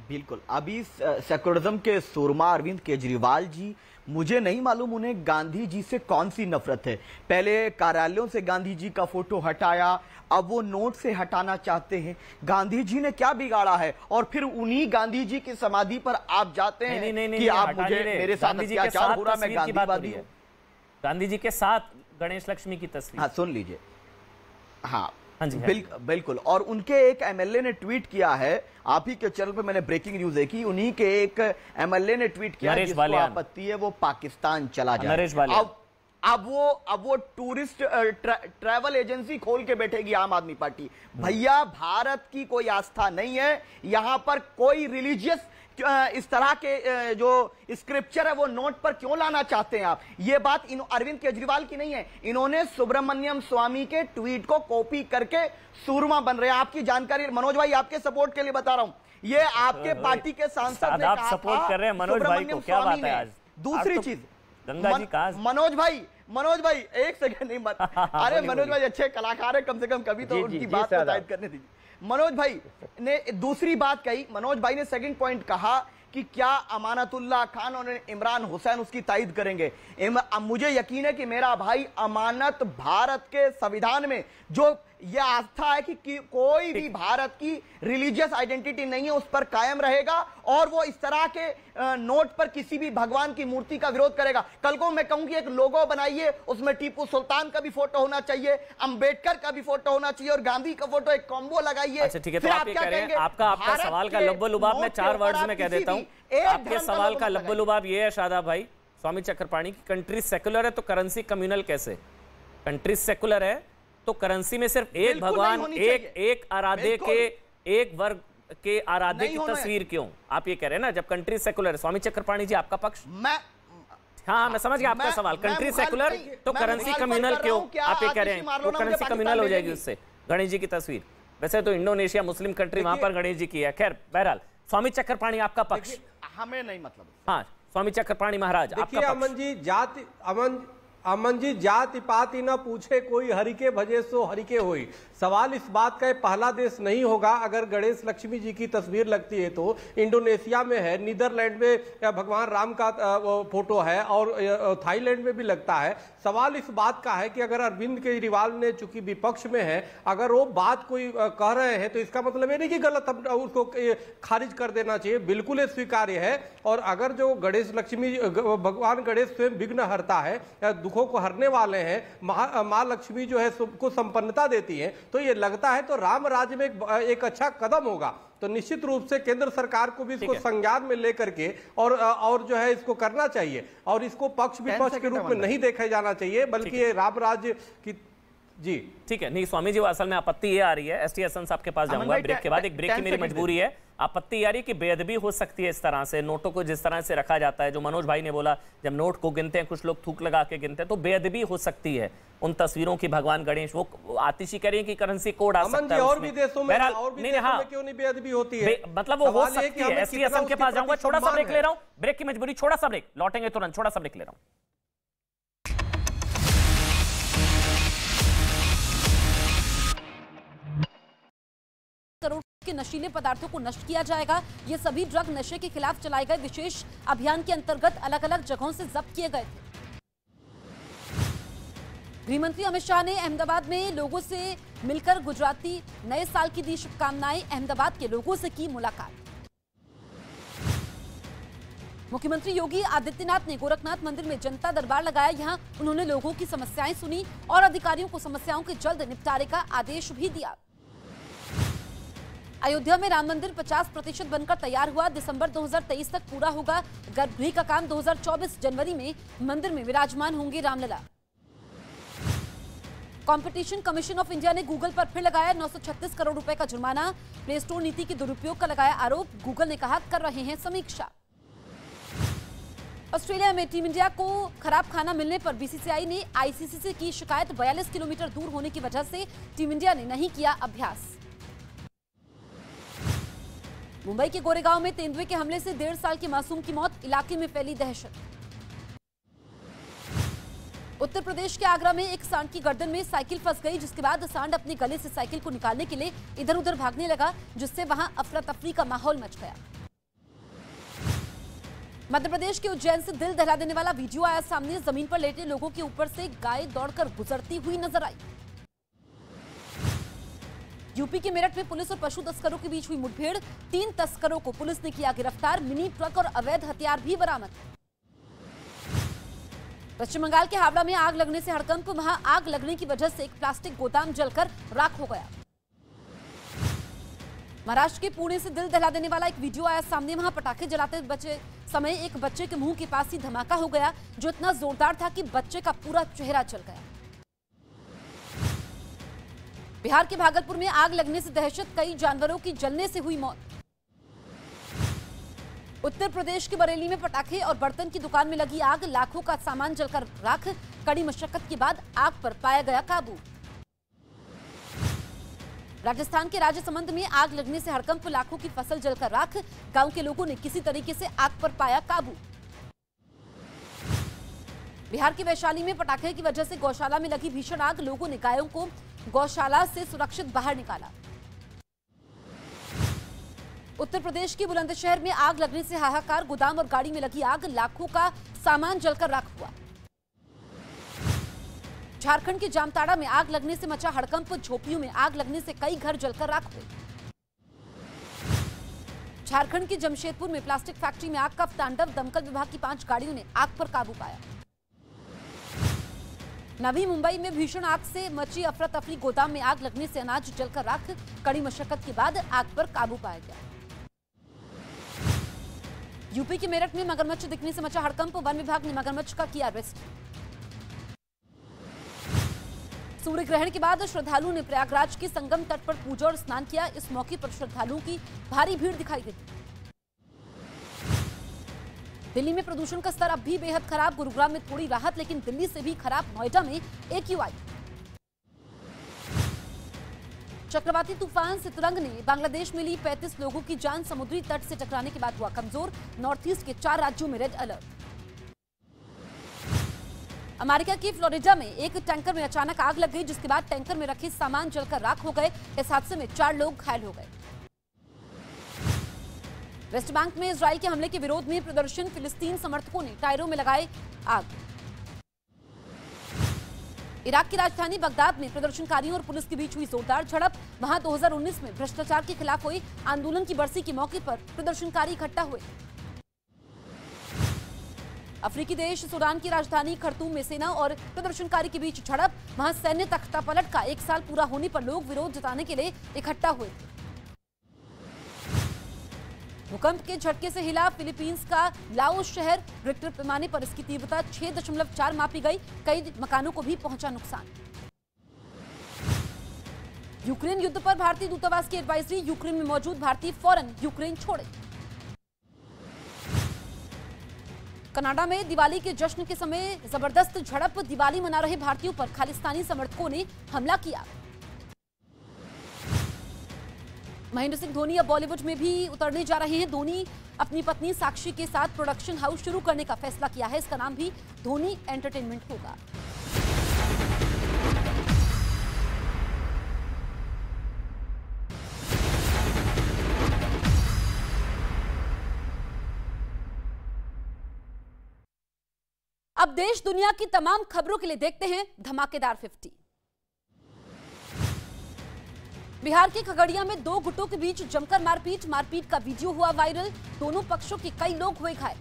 बिल्कुल, अभी सेकुलरिज्म के सूरमा अरविंद केजरीवाल जी, मुझे नहीं मालूम उन्हें गांधी जी से कौन सी नफरत है। पहले कार्यालयों से गांधी जी का फोटो हटाया, अब वो नोट से हटाना चाहते हैं। गांधी जी ने क्या बिगाड़ा है? और फिर उन्हीं गांधी जी की समाधि पर आप जाते हैं कि आप मुझे, मेरे साथ अत्याचार हो रहा, मैं गांधीवादी हूं। गांधी जी के साथ गणेश लक्ष्मी की तस्वीर, हाँ सुन लीजिए। हाँ बिल्कुल। और उनके एक एमएलए ने ट्वीट किया है, आप ही के चैनल पे मैंने ब्रेकिंग न्यूज देखी, उन्हीं के एक एमएलए ने ट्वीट किया, जिसको आपत्ति है वो पाकिस्तान चला जाए। अब वो टूरिस्ट ट्रैवल एजेंसी खोल के बैठेगी आम आदमी पार्टी। भैया, भारत की कोई आस्था नहीं है यहां पर। कोई रिलीजियस इस तरह के जो स्क्रिप्चर है वो नोट पर क्यों लाना चाहते हैं आप? ये बात अरविंद केजरीवाल की नहीं है, इन्होंने सुब्रमण्यम स्वामी के ट्वीट को कॉपी करके सूरमा बन रहे हैं। आपकी जानकारी, मनोज भाई आपके सपोर्ट के लिए बता रहा हूं, ये आपके पार्टी के सांसद ने कहा सपोर्ट कर रहे हैं मनोज भाई को, क्या बात है आज? दूसरी चीज, गंगा जी का मनोज भाई एक सेकंड नहीं मत। अरे मनोज भाई अच्छे कलाकार है, कम से कम कभी तो उनकी बात को तायद करने दीजिए। मनोज भाई ने दूसरी बात कही, मनोज भाई ने सेकंड पॉइंट कहा कि क्या अमानतुल्लाह खान और इमरान हुसैन उसकी तायद करेंगे। मुझे यकीन है कि मेरा भाई अमानत भारत के संविधान में जो यह आस्था है कि कोई भी भारत की रिलीजियस आइडेंटिटी नहीं है, उस पर कायम रहेगा और वो इस तरह के नोट पर किसी भी भगवान की मूर्ति का विरोध करेगा। कल को मैं कहूं कि एक लोगो बनाइए, उसमें टीपू सुल्तान का भी फोटो होना चाहिए, अंबेडकर का भी फोटो होना चाहिए और गांधी का फोटो, एक कॉम्बो लगाइए। अच्छा ठीक है, तो आप क्या कहेंगे? आपका सवाल का लब्बो-लुबाब मैं 4 वर्ड्स में कह देता हूं। आपके सवाल का लब्बो-लुबाब ये है शादाब भाई, स्वामी चक्रपाणी की, कंट्री सेकुलर है तो करेंसी कम्युनल कैसे? कंट्री सेकुलर है तो करेंसी में सिर्फ एक भगवान, एक आराध्य के, एक वर्ग के आराध्य की तस्वीर क्यों? आप ये कह रहे हैं ना, जब कंट्री सेकुलर है। स्वामी चक्रपाणी जी आपका पक्ष? मैं समझ गया आपका सवाल। कंट्री सेकुलर तो करेंसी कम्युनल क्यों? आप ये कह रहे हैं तो करेंसी कम्युनल हो जाएगी उससे। गणेश जी की तस्वीर, वैसे तो इंडोनेशिया मुस्लिम कंट्री, वहां पर गणेश जी की है। खैर बहरहाल, स्वामी चक्रपाणी आपका पक्ष? हमें नहीं मतलब। हाँ, स्वामी चक्रपाणी महाराज आपका पक्ष? अमन जी, जाति पाति न पूछे कोई, हरि के भजे सो हरि के होई। सवाल इस बात का, पहला देश नहीं होगा अगर गणेश लक्ष्मी जी की तस्वीर लगती है तो। इंडोनेशिया में है, नीदरलैंड में भगवान राम का फोटो है और थाईलैंड में भी लगता है। सवाल इस बात का है कि अगर अरविंद केजरीवाल ने, चूंकि विपक्ष में है, अगर वो बात कोई कह रहे हैं तो इसका मतलब ये नहीं कि गलत, हम उसको खारिज कर देना चाहिए, बिल्कुल स्वीकार्य है। और अगर जो गणेश लक्ष्मी, भगवान गणेश स्वयं विघ्न हरता है, दुखों को हरने वाले हैं, माँ लक्ष्मी जो है सबको संपन्नता देती है, तो ये लगता है तो राम राज्य में एक अच्छा कदम होगा। तो निश्चित रूप से केंद्र सरकार को भी इसको संज्ञान में लेकर के और जो है इसको करना चाहिए और इसको पक्ष विपक्ष के रूप में नहीं देखा जाना चाहिए, बल्कि ये राम राज्य की जी ठीक है। नहीं स्वामी जी, वो असल में आपत्ति ये आ रही है, एसटी हसन साहब के पास जाऊंगा ब्रेक के बाद। एक ब्रेक की मेरी मजबूरी है। आपत्ति ये आ रही है कि बेअदबी हो सकती है इस तरह से, नोटों को जिस तरह से रखा जाता है, जो मनोज भाई ने बोला, जब नोट को गिनते हैं कुछ लोग थूक लगा के गिनते हैं, तो बेअदबी हो सकती है उन तस्वीरों की। भगवान गणेश, वो आतिशी कह रही है कि करेंसी कोड आ सकता है और भी देशों में क्यों नहीं बेअदबी होती है? मतलब वो हो सकती है। एसटी हसन के पास जाऊंगा, छोटा सा ब्रेक ले रहा हूं, ब्रेक की मजबूरी, छोटा सा ब्रेक, लौटेंगे तुरंत, छोटा सा ब्रेक ले रहा हूं। करोड़ के नशीले पदार्थों को नष्ट किया जाएगा। ये सभी ड्रग नशे के खिलाफ चलाए गए विशेष अभियान के अंतर्गत अलग अलग जगहों से जब्त किए गए थे। गृहमंत्री अमित शाह ने अहमदाबाद में लोगों से मिलकर गुजराती नए साल की दी शुभकामनाएं। अहमदाबाद के लोगों से की मुलाकात। मुख्यमंत्री योगी आदित्यनाथ ने गोरखनाथ मंदिर में जनता दरबार लगाया। यहां उन्होंने लोगों की समस्याएं सुनी और अधिकारियों को समस्याओं के जल्द निपटारे का आदेश भी दिया। अयोध्या में राम मंदिर 50% बनकर तैयार हुआ। दिसंबर 2023 तक पूरा होगा। गर्भगृह का काम 2024 जनवरी में मंदिर में विराजमान होंगे Ramlalla. Competition commission of India ने गूगल पर फिर लगाया 936 करोड़ रुपए का जुर्माना। प्ले स्टोर नीति के दुरुपयोग का लगाया आरोप। गूगल ने कहा कर रहे हैं समीक्षा। ऑस्ट्रेलिया में टीम इंडिया को खराब खाना मिलने पर बीसीसीआई ने आईसीसी से की शिकायत। 42 किलोमीटर दूर होने की वजह से टीम इंडिया ने नहीं किया अभ्यास। मुंबई के गोरेगांव में तेंदुए के हमले से 1.5 साल की मासूम की मौत। इलाके में फैली दहशत। उत्तर प्रदेश के आगरा में एक सांड की गर्दन में साइकिल फंस गई, जिसके बाद सांड अपने गले से साइकिल को निकालने के लिए इधर उधर भागने लगा, जिससे वहां अफरा तफरी का माहौल मच गया। मध्य प्रदेश के उज्जैन से दिल दहला देने वाला वीडियो आया सामने। जमीन पर लेटे लोगों के ऊपर से गाय दौड़कर गुजरती हुई नजर आई। यूपी के मेरठ में पुलिस और पशु तस्करों के बीच हुई मुठभेड़। 3 तस्करों को पुलिस ने किया गिरफ्तार। मिनी ट्रक और अवैध हथियार भी बरामद। पश्चिम बंगाल के हावड़ा में आग लगने से हड़कंप। वहां आग लगने की वजह से एक प्लास्टिक गोदाम जलकर राख हो गया। महाराष्ट्र के पुणे से दिल दहला देने वाला एक वीडियो आया सामने। वहां पटाखे जलाते बचे समय एक बच्चे के मुंह के पास ही धमाका हो गया, जो इतना जोरदार था कि बच्चे का पूरा चेहरा जल गया। बिहार के भागलपुर में आग लगने से दहशत। कई जानवरों की जलने से हुई मौत। उत्तर प्रदेश के बरेली में पटाखे और बर्तन की दुकान में लगी आग। लाखों का सामान जलकर राख। कड़ी मशक्कत के बाद आग पर पाया गया काबू। राजस्थान के राजसमंद में आग लगने से हड़कंप। लाखों की फसल जलकर राख। गांव के लोगों ने किसी तरीके से आग पर पाया काबू। बिहार के वैशाली में पटाखे की वजह से गौशाला में लगी भीषण आग। लोगों ने गायों को गौशाला से सुरक्षित बाहर निकाला। उत्तर प्रदेश के बुलंदशहर में आग लगने से हाहाकार। गोदाम और गाड़ी में लगी आग। लाखों का सामान जलकर राख हुआ। झारखंड के जामताड़ा में आग लगने से मचा हड़कंप। झोपड़ियों में आग लगने से कई घर जलकर राख हुए। झारखंड के जमशेदपुर में प्लास्टिक फैक्ट्री में आग का तांडव। दमकल विभाग की 5 गाड़ियों ने आग पर काबू पाया। नवी मुंबई में भीषण आग से मची अफरा तफरी। गोदाम में आग लगने से अनाज जलकर राख। कड़ी मशक्कत के बाद आग पर काबू पाया गया। यूपी के मेरठ में मगरमच्छ दिखने से मचा हड़कंप। वन विभाग ने मगरमच्छ का किया अरेस्ट। सूर्य ग्रहण के बाद श्रद्धालुओं ने प्रयागराज के संगम तट पर पूजा और स्नान किया। इस मौके पर श्रद्धालुओं की भारी भीड़ दिखाई दी। दिल्ली में प्रदूषण का स्तर अब भी बेहद खराब। गुरुग्राम में थोड़ी राहत, लेकिन दिल्ली से भी खराब नोएडा में AQI। चक्रवाती तूफान सितरंग ने बांग्लादेश में ली 35 लोगों की जान। समुद्री तट से टकराने के बाद हुआ कमजोर। नॉर्थ ईस्ट के 4 राज्यों में रेड अलर्ट। अमेरिका के फ्लोरिडा में एक टैंकर में अचानक आग लग गई, जिसके बाद टैंकर में रखे सामान जलकर राख हो गए। इस हादसे में 4 लोग घायल हो गए। वेस्ट बैंक में इजराइल के हमले के विरोध में प्रदर्शन। फिलिस्तीन समर्थकों ने टायरों में लगाए आग। इराक की राजधानी बगदाद में प्रदर्शनकारियों और पुलिस के बीच हुई जोरदार झड़प। वहां 2019 में भ्रष्टाचार के खिलाफ हुई आंदोलन की बरसी के मौके पर प्रदर्शनकारी इकट्ठा हुए। अफ्रीकी देश सूडान की राजधानी खर्तूम में सेना और प्रदर्शनकारी के बीच झड़प। वहां सैन्य तख्तापलट का 1 साल पूरा होने पर लोग विरोध जताने के लिए इकट्ठा हुए थे। भूकंप के झटके से हिला फिलीपींस का लाओस शहर। रिक्टर पैमाने पर इसकी तीव्रता 6.4 मापी गई। कई मकानों को भी पहुंचा नुकसान। यूक्रेन युद्ध पर भारतीय दूतावास की एडवाइजरी, यूक्रेन में मौजूद भारतीय फौरन यूक्रेन छोड़े। कनाडा में दिवाली के जश्न के समय जबरदस्त झड़प, दिवाली मना रहे भारतीयों पर खालिस्तानी समर्थकों ने हमला किया। महेंद्र सिंह धोनी अब बॉलीवुड में भी उतरने जा रहे हैं। धोनी अपनी पत्नी साक्षी के साथ प्रोडक्शन हाउस शुरू करने का फैसला किया है। इसका नाम भी धोनी एंटरटेनमेंट होगा। अब देश दुनिया की तमाम खबरों के लिए देखते हैं धमाकेदार 50। बिहार के खगड़िया में दो गुटों के बीच जमकर मारपीट का वीडियो हुआ वायरल। दोनों पक्षों के कई लोग हुए घायल।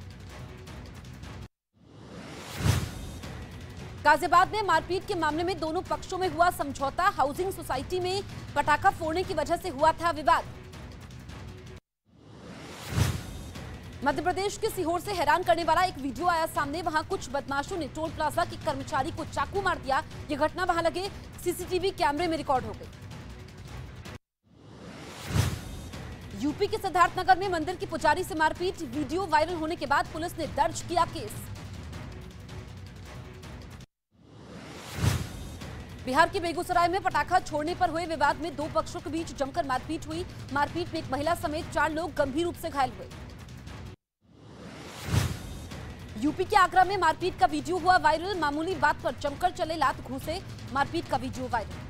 गाजियाबाद में मारपीट के मामले में दोनों पक्षों में हुआ समझौता। हाउसिंग सोसाइटी में पटाखा फोड़ने की वजह से हुआ था विवाद। मध्य प्रदेश के सीहोर से हैरान करने वाला एक वीडियो आया सामने। वहां कुछ बदमाशों ने टोल प्लाजा के कर्मचारी को चाकू मार दिया। यह घटना वहां लगे सीसीटीवी कैमरे में रिकॉर्ड हो गई। यूपी के सिद्धार्थनगर में मंदिर की पुजारी से मारपीट, वीडियो वायरल होने के बाद पुलिस ने दर्ज किया केस। बिहार के बेगूसराय में पटाखा छोड़ने पर हुए विवाद में दो पक्षों के बीच जमकर मारपीट हुई। मारपीट में एक महिला समेत 4 लोग गंभीर रूप से घायल हुए। यूपी के आगरा में मारपीट का वीडियो हुआ वायरल। मामूली बात पर जमकर चले लात घूंसे, मारपीट का वीडियो वायरल।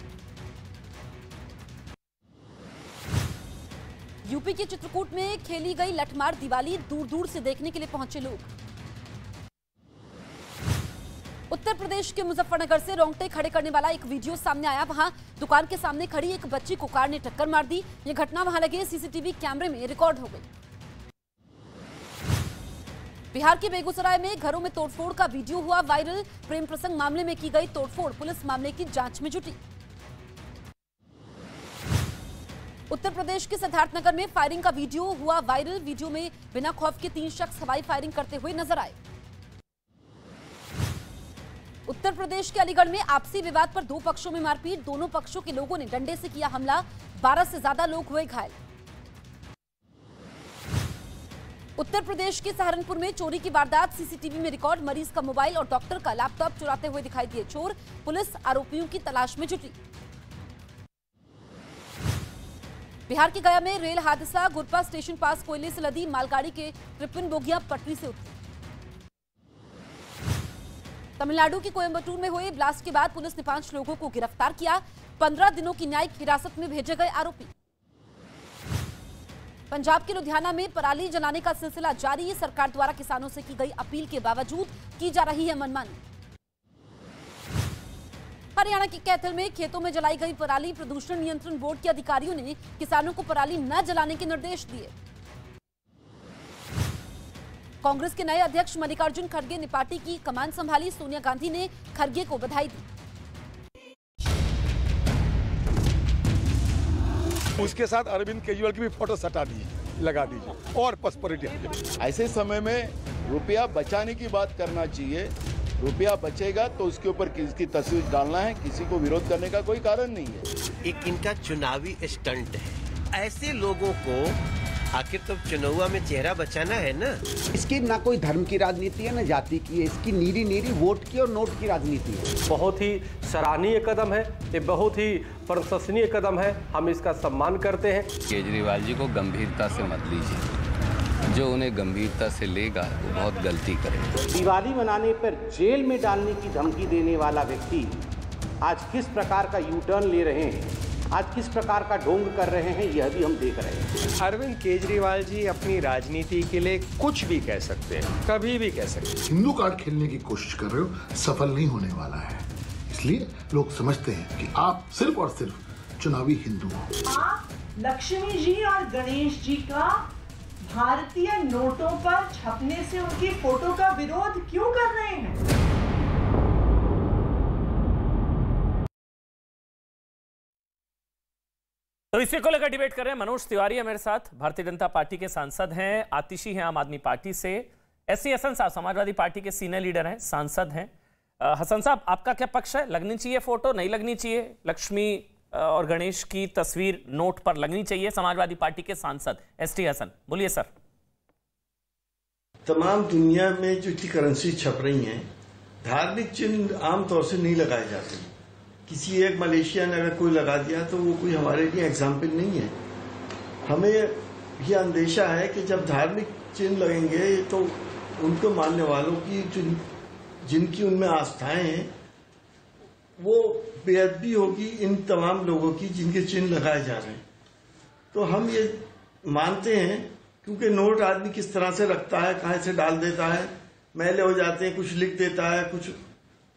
यूपी के चित्रकूट में खेली गई लठमार दिवाली, दूर दूर से देखने के लिए पहुंचे लोग। उत्तर प्रदेश के मुजफ्फरनगर से रोंगटे खड़े करने वाला एक वीडियो सामने आया। वहां दुकान के सामने खड़ी एक बच्ची को कार ने टक्कर मार दी। यह घटना वहां लगे सीसीटीवी कैमरे में रिकॉर्ड हो गई। बिहार के बेगूसराय में घरों में तोड़फोड़ का वीडियो हुआ वायरल। प्रेम प्रसंग मामले में की गई तोड़फोड़, पुलिस मामले की जांच में जुटी। उत्तर प्रदेश के सिद्धार्थनगर में फायरिंग का वीडियो हुआ वायरल। वीडियो में बिना खौफ के 3 शख्स हवाई फायरिंग करते हुए नजर आए। उत्तर प्रदेश के अलीगढ़ में आपसी विवाद पर 2 पक्षों में मारपीट, दोनों पक्षों के लोगों ने डंडे से किया हमला। 12 से ज्यादा लोग हुए घायल। उत्तर प्रदेश के सहारनपुर में चोरी की वारदात, सीसीटीवी में रिकॉर्ड। मरीज का मोबाइल और डॉक्टर का लैपटॉप चुराते हुए दिखाई दिए चोर। पुलिस आरोपियों की तलाश में जुटी। बिहार के गया में रेल हादसा, गुरपा स्टेशन पास कोयले से लदी मालगाड़ी के 53 बोगियां पटरी से उतरी। तमिलनाडु के कोयम्बटूर में हुए ब्लास्ट के बाद पुलिस ने 5 लोगों को गिरफ्तार किया। 15 दिनों की न्यायिक हिरासत में भेजे गए आरोपी। पंजाब के लुधियाना में पराली जलाने का सिलसिला जारी। सरकार द्वारा किसानों से की गई अपील के बावजूद की जा रही है मनमानी। हरियाणा के कैथल में खेतों में जलाई गई पराली, प्रदूषण नियंत्रण बोर्ड के अधिकारियों ने किसानों को पराली न जलाने के निर्देश दिए। कांग्रेस के नए अध्यक्ष मल्लिकार्जुन खड़गे ने पार्टी की कमान संभाली। सोनिया गांधी ने खड़गे को बधाई दी। उसके साथ अरविंद केजरीवाल की भी फोटो सटा दीजिए, लगा दीजिए और पसपोरिटी। ऐसे समय में रुपया बचाने की बात करना चाहिए। रुपया बचेगा तो उसके ऊपर किसकी तस्वीर डालना है, किसी को विरोध करने का कोई कारण नहीं है। एक इनका चुनावी स्टंट है। ऐसे लोगों को आखिर तो चुनाव में चेहरा बचाना है ना। इसकी ना कोई धर्म की राजनीति है, ना जाति की है। इसकी नीरी वोट की और नोट की राजनीति है। बहुत ही सराहनीय कदम है, ये बहुत ही प्रशंसनीय कदम है। हम इसका सम्मान करते हैं। केजरीवाल जी को गंभीरता से मत लीजिए। जो उन्हें गंभीरता से लेगा वो बहुत गलती करेगा। दिवाली मनाने पर जेल में डालने की धमकी देने वाला व्यक्ति आज किस प्रकार का यू टर्न ले रहे हैं, आज किस प्रकार का ढोंग कर रहे हैं, यह भी हम देख रहे हैं। अरविंद केजरीवाल जी अपनी राजनीति के लिए कुछ भी कह सकते हैं, कभी भी कह सकते हैं। हिंदू कार्ड खेलने की कोशिश कर रहे हो, सफल नहीं होने वाला है। इसलिए लोग समझते हैं कि आप सिर्फ और सिर्फ चुनावी हिंदू हो। आप लक्ष्मी जी और गणेश जी का भारतीय नोटों पर छपने से उनकी फोटो का विरोध क्यों कर रहे हैं? तो इसी को लेकर डिबेट कर रहे हैं। मनोज तिवारी है मेरे साथ, भारतीय जनता पार्टी के सांसद हैं। आतिशी हैं आम आदमी पार्टी से। एससी हसन साहब समाजवादी पार्टी के सीनियर लीडर हैं, सांसद हैं। हसन साहब, आपका क्या पक्ष है? लगनी चाहिए फोटो, नहीं लगनी चाहिए? लक्ष्मी और गणेश की तस्वीर नोट पर लगनी चाहिए। समाजवादी पार्टी के सांसद एसटी हसन, बोलिए सर। तमाम दुनिया में जो इतनी करेंसी छप रही हैं, धार्मिक चिन्ह आमतौर से नहीं लगाए जाते। किसी एक मलेशिया ने अगर कोई लगा दिया तो वो कोई हमारे लिए एग्जाम्पल नहीं है। हमें यह अंदेशा है कि जब धार्मिक चिन्ह लगेंगे तो उनको मानने वालों की जिनकी उनमें आस्थाएं हैं वो बेअदबी होगी इन तमाम लोगों की जिनके चिन्ह लगाए जा रहे हैं। तो हम ये मानते हैं, क्योंकि नोट आदमी किस तरह से रखता है, कहां से डाल देता है, मैले हो जाते हैं, कुछ लिख देता है, कुछ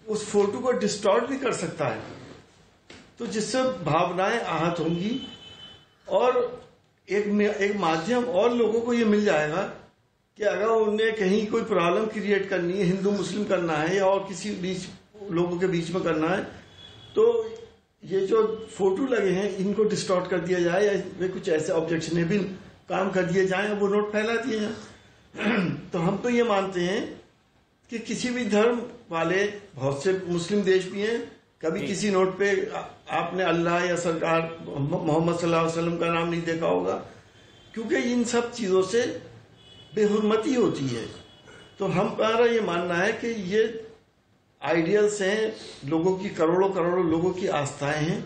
उस फोटो को डिस्टॉर्ट भी कर सकता है, तो जिससे भावनाएं आहत होंगी। और एक माध्यम और लोगों को ये मिल जाएगा कि अगर उन्हें कहीं कोई प्रॉब्लम क्रिएट करनी है, हिंदू मुस्लिम करना है या और किसी बीच लोगों के बीच में करना है, तो ये जो फोटो लगे हैं इनको डिस्टॉर्ट कर दिया जाए या वे कुछ ऐसे ऑब्जेक्शनेबल काम कर दिए जाए, वो नोट फैला दिए जाए। तो हम तो ये मानते हैं कि किसी भी धर्म वाले, बहुत से मुस्लिम देश भी हैं, कभी किसी नोट पे आपने अल्लाह या सरकार मोहम्मद सल्लल्लाहु अलैहि वसल्लम का नाम नहीं देखा होगा, क्योंकि इन सब चीजों से बेहुरमती होती है। तो हमारा ये मानना है कि ये आइडियल्स हैं, लोगों की करोड़ों करोड़ों लोगों की आस्थाएं हैं,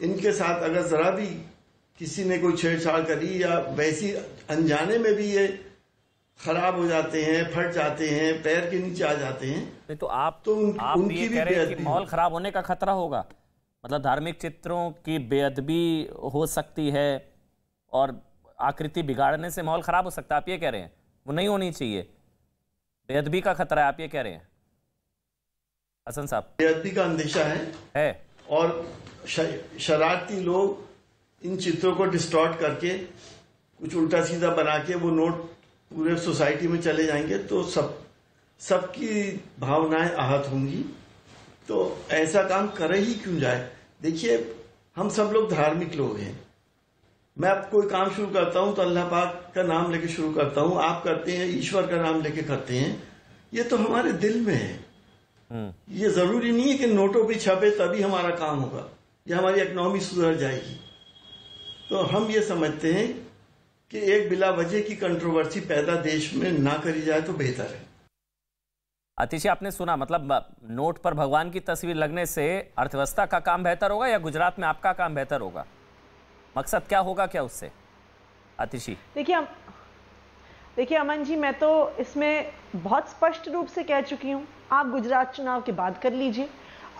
इनके साथ अगर जरा भी किसी ने कोई छेड़छाड़ करी या वैसी अनजाने में भी ये खराब हो जाते हैं, फट जाते हैं, पैर के नीचे आ जाते हैं। तो आप ये कह रहे हैं कि माहौल खराब होने का खतरा होगा, मतलब धार्मिक चित्रों की बेअदबी हो सकती है और आकृति बिगाड़ने से माहौल खराब हो सकता है, आप ये कह रहे हैं? वो नहीं होनी चाहिए, बेअदबी का खतरा है, आप ये कह रहे हैं हसन साहब? बेअदबी का अंदेशा है और शरारती लोग इन चित्रों को डिस्टॉर्ट करके कुछ उल्टा सीधा बना के वो नोट पूरे सोसाइटी में चले जाएंगे, तो सबकी भावनाएं आहत होंगी। तो ऐसा काम करे ही क्यों जाए? देखिए, हम सब लोग धार्मिक लोग हैं। मैं अब कोई काम शुरू करता हूं तो अल्लाह पाक का नाम लेके शुरू करता हूं, आप करते हैं ईश्वर का नाम लेके करते हैं, ये तो हमारे दिल में है। ये जरूरी नहीं है कि नोटों पे छपे तभी हमारा काम होगा या हमारी इकोनॉमी सुधर जाएगी। तो हम ये समझते हैं कि एक बिला वजह की कंट्रोवर्सी पैदा देश में ना करी जाए तो बेहतर है। आतिशी, आपने सुना, मतलब नोट पर भगवान की तस्वीर लगने से अर्थव्यवस्था का काम बेहतर होगा या गुजरात में आपका काम बेहतर होगा? मकसद क्या होगा क्या उससे? आतिशी, देखिए अमन जी, मैं तो इसमें बहुत स्पष्ट रूप से कह चुकी हूं, आप गुजरात चुनाव के बाद कर लीजिए।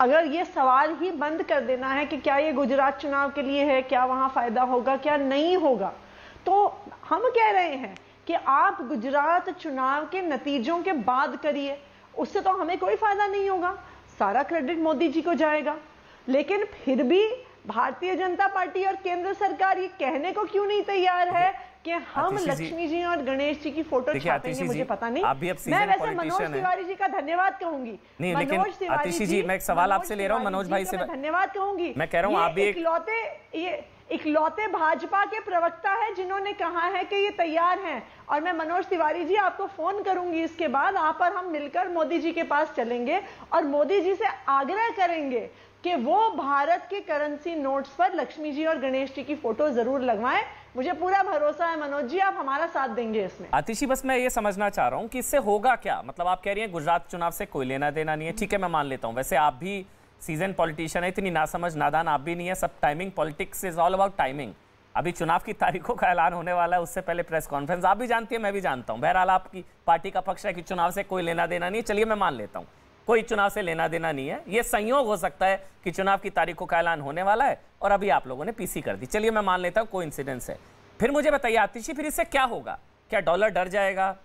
अगर ये सवाल ही बंद कर देना है कि क्या ये गुजरात चुनाव के लिए है, क्या वहां फायदा होगा, क्या नहीं होगा, तो हम कह रहे हैं कि आप गुजरात चुनाव के नतीजों के बाद करिए, उससे तो हमें कोई फायदा नहीं होगा, सारा क्रेडिट मोदी जी को जाएगा। लेकिन फिर भी भारतीय जनता पार्टी और केंद्र सरकार ये कहने को क्यों नहीं तैयार है कि हम लक्ष्मी जी और गणेश जी की फोटो छापेंगे? मुझे पता नहीं। मैं वैसे मनोज तिवारी जी का धन्यवाद कहूंगी। मनोज तिवारी जी, मैं एक सवाल आपसे ले रहा हूं, मनोज भाई से धन्यवाद कहूंगी। मैं कह रहा हूं आप भी इकलौते भाजपा के प्रवक्ता है जिन्होंने कहा है कि ये तैयार हैं, और मैं मनोज तिवारी जी आपको फोन करूंगी इसके बाद, आप और हम मिलकर मोदी जी के पास चलेंगे और मोदी जी से आग्रह करेंगे कि वो भारत के करेंसी नोट्स पर लक्ष्मी जी और गणेश जी की फोटो जरूर लगवाएं। मुझे पूरा भरोसा है मनोज जी, आप हमारा साथ देंगे इसमें। आतिशी, बस मैं ये समझना चाह रहा हूं कि इससे होगा क्या? मतलब आप कह रही हैं गुजरात चुनाव से कोई लेना देना नहीं है, ठीक है, मैं मान लेता हूं। वैसे आप भी सीजन पॉलिटिशियन है, इतनी नासमझ नादान आप भी नहीं है, सब timing, politics is all about timing. अभी चुनाव की तारीखों का ऐलान होने वाला है, उससे पहले प्रेस कॉन्फ्रेंस, आप भी जानती है, मैं भी जानता हूं। बहरहाल आपकी पार्टी का पक्ष है कि चुनाव से कोई लेना देना नहीं है, चलिए मैं मान लेता हूं कोई चुनाव से लेना देना नहीं है। ये संयोग हो सकता है कि चुनाव की तारीखों का ऐलान होने वाला है और अभी आप लोगों ने पीसी कर दी, चलिए मैं मान लेता हूं कोई इंसिडेंस है। फिर मुझे बताइए आतिशी, फिर इससे क्या होगा? क्या डॉलर डर जाएगा,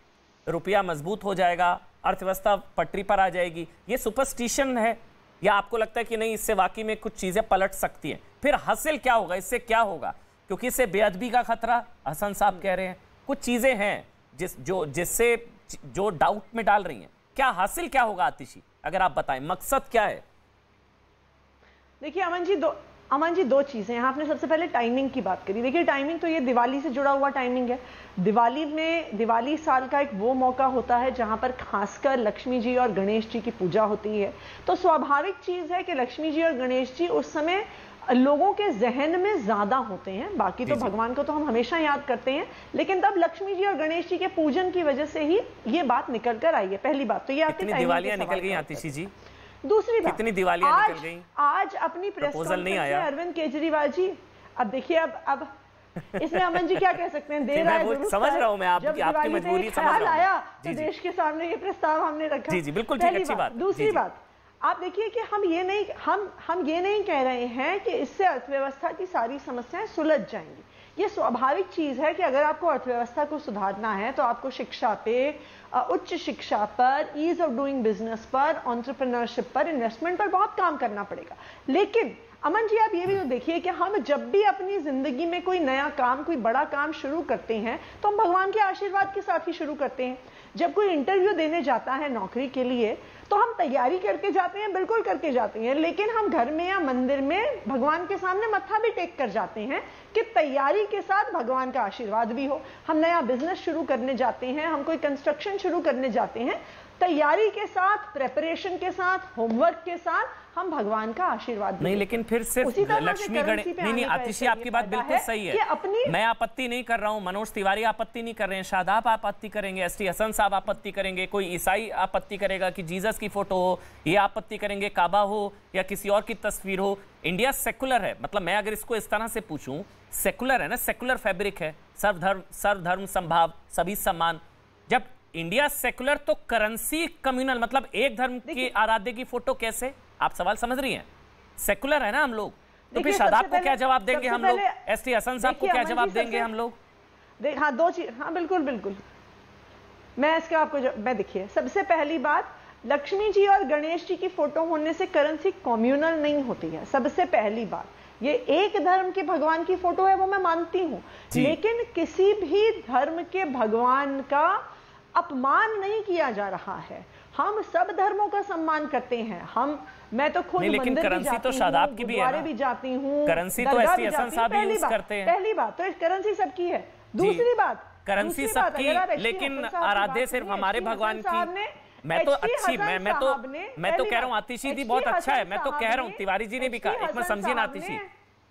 रुपया मजबूत हो जाएगा, अर्थव्यवस्था पटरी पर आ जाएगी? ये सुपरस्टिशन है या आपको लगता है कि नहीं, इससे वाकई में कुछ चीजें पलट सकती हैं? फिर हासिल क्या होगा, इससे क्या होगा? क्योंकि इससे बेअदबी का खतरा हसन साहब कह रहे हैं, कुछ चीजें हैं जिससे जो डाउट में डाल रही हैं। क्या हासिल क्या होगा आतिशी, अगर आप बताएं, मकसद क्या है? देखिए अमन जी, दो चीजें हैं। आपने सबसे पहले टाइमिंग की बात करी। देखिए टाइमिंग तो ये दिवाली से जुड़ा हुआ टाइमिंग है। दिवाली साल का एक वो मौका होता है जहां पर खासकर लक्ष्मी जी और गणेश जी की पूजा होती है, तो स्वाभाविक चीज है कि लक्ष्मी जी और गणेश जी उस समय लोगों के जहन में ज्यादा होते हैं। बाकी तो भगवान को तो हम हमेशा याद करते हैं, लेकिन तब लक्ष्मी जी और गणेश जी के पूजन की वजह से ही ये बात निकल कर आई है। पहली बात तो ये आपकी दिवालियां निकल गई आतिशी जी। दूसरी बात, कितनी दिवालियां निकल गई? आज अपनी प्रेस कॉन्फ्रेंस में अरविंद केजरीवाल जी, अब देखिए अब इसमें अमन जी क्या कह सकते हैं, दे रहा है, समझ रहा हूं मैं आपकी मजबूरी समझ रहा हूं। आया तो देश के सामने ये प्रस्ताव हमने रखा। जी बिल्कुल ठीक, अच्छी बात। दूसरी बात, आप देखिए कि हम ये नहीं कह रहे हैं कि इससे अर्थव्यवस्था की सारी समस्याएं सुलझ जाएंगी। ये स्वाभाविक चीज है कि अगर आपको अर्थव्यवस्था को सुधारना है तो आपको शिक्षा पे, उच्च शिक्षा पर, ईज ऑफ डूइंग बिजनेस पर, एंटरप्रेन्योरशिप पर, इन्वेस्टमेंट पर बहुत काम करना पड़ेगा। लेकिन अमन जी आप ये भी तो देखिए कि हम जब भी अपनी जिंदगी में कोई नया काम, कोई बड़ा काम शुरू करते हैं तो हम भगवान के आशीर्वाद के साथ ही शुरू करते हैं। जब कोई इंटरव्यू देने जाता है नौकरी के लिए तो हम तैयारी करके जाते हैं, बिल्कुल करके जाते हैं, लेकिन हम घर में या मंदिर में भगवान के सामने मत्था भी टेक कर जाते हैं कि तैयारी के साथ भगवान का आशीर्वाद भी हो। हम नया बिजनेस शुरू करने जाते हैं, हम कोई कंस्ट्रक्शन शुरू करने जाते हैं, तैयारी के साथ, प्रेपरेशन के साथ, होमवर्क के साथ हम भगवान का आशीर्वाद नहीं। लेकिन फिर सिर्फ लक्ष्मी गणेश नहीं, आतिशी आपकी बात बिल्कुल सही है। मैं आपत्ति नहीं कर रहा हूं, मनोज तिवारी आपत्ति नहीं कर रहे हैं, शादाब आपत्ति करेंगे, एसटी हसन साहब आपत्ति करेंगे, कोई ईसाई आपत्ति करेगा कि जीसस की फोटो हो, ये आपत्ति करेंगे काबा हो या किसी और की तस्वीर हो। इंडिया सेकुलर है, मतलब मैं अगर इसको इस तरह से पूछूं, सेकुलर है ना, सेकुलर फैब्रिक है, सर्वधर्म संभाव, सभी सम्मान। जब इंडिया सेकुलर तो करेंसी कम्युनल, मतलब एक धर्म की आराध्य की फोटो कैसे? आप सवाल समझ रही हैं? सेकुलर है ना हम लोग, तो फिर शादाब को क्या जवाब देंगे हम लोग? एसटी हसन साहब को क्या जवाब देंगे हम लोग? हाँ दो चीज, हाँ बिल्कुल बिल्कुल, मैं इसका आपको मैं देखिए, सबसे पहली बात, लक्ष्मी जी और गणेश जी की फोटो होने से करेंसी कम्युनल नहीं होती है। सबसे पहली बात, ये एक धर्म के भगवान की फोटो है वो मैं मानती हूं, लेकिन किसी भी धर्म के भगवान का अपमान नहीं किया जा रहा है। हम सब धर्मों का सम्मान करते हैं। मैं तो खुद मंदिर भी जाती हूँ, शादाब की भी जाती हूँ, करेंसी तो एसटी हसन साहब यूज करते हैं। पहली बात तो करेंसी सबकी है। दूसरी बात, करेंसी सबकी, लेकिन आराध्य सिर्फ हमारे भगवान की। मैं तो कह रहा हूँ आतिशी जी बहुत अच्छा है, मैं तो कह रहा हूँ, तिवारी जी ने भी कहा, एक मिनट समझिए ना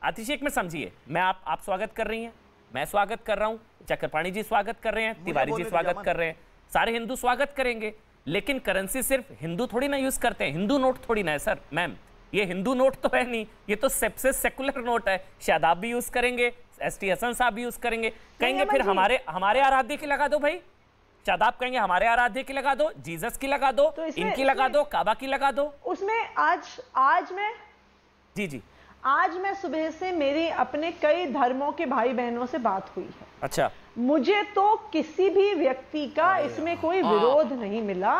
आतिशी एक मिनट समझिए, मैं आप स्वागत कर रही हैं, मैं स्वागत कर रहा हूँ, चक्रपाणी जी स्वागत कर रहे हैं, तिवारी जी स्वागत कर रहे हैं, सारे हिंदू स्वागत करेंगे, लेकिन करेंसी सिर्फ हिंदू थोड़ी ना यूज करते हैं, हिंदू नोट थोड़ी ना है सर। मैम ये हिंदू नोट तो है नहीं, ये तो सबसे सेकुलर नोट है। शादाब भी यूज करेंगे, एसटी हसन साहब भी यूज करेंगे, कहेंगे फिर हमारे आराध्य की लगा दो भाई। शादाब कहेंगे हमारे आराध्य की लगा दो, जीसस की लगा दो, तो इनकी लगा दो, काबा की लगा दो। उसमें आज मैं जी आज मैं सुबह से मेरी अपने कई धर्मों के भाई बहनों से बात हुई है। अच्छा, मुझे तो किसी भी व्यक्ति का इसमें कोई विरोध नहीं मिला,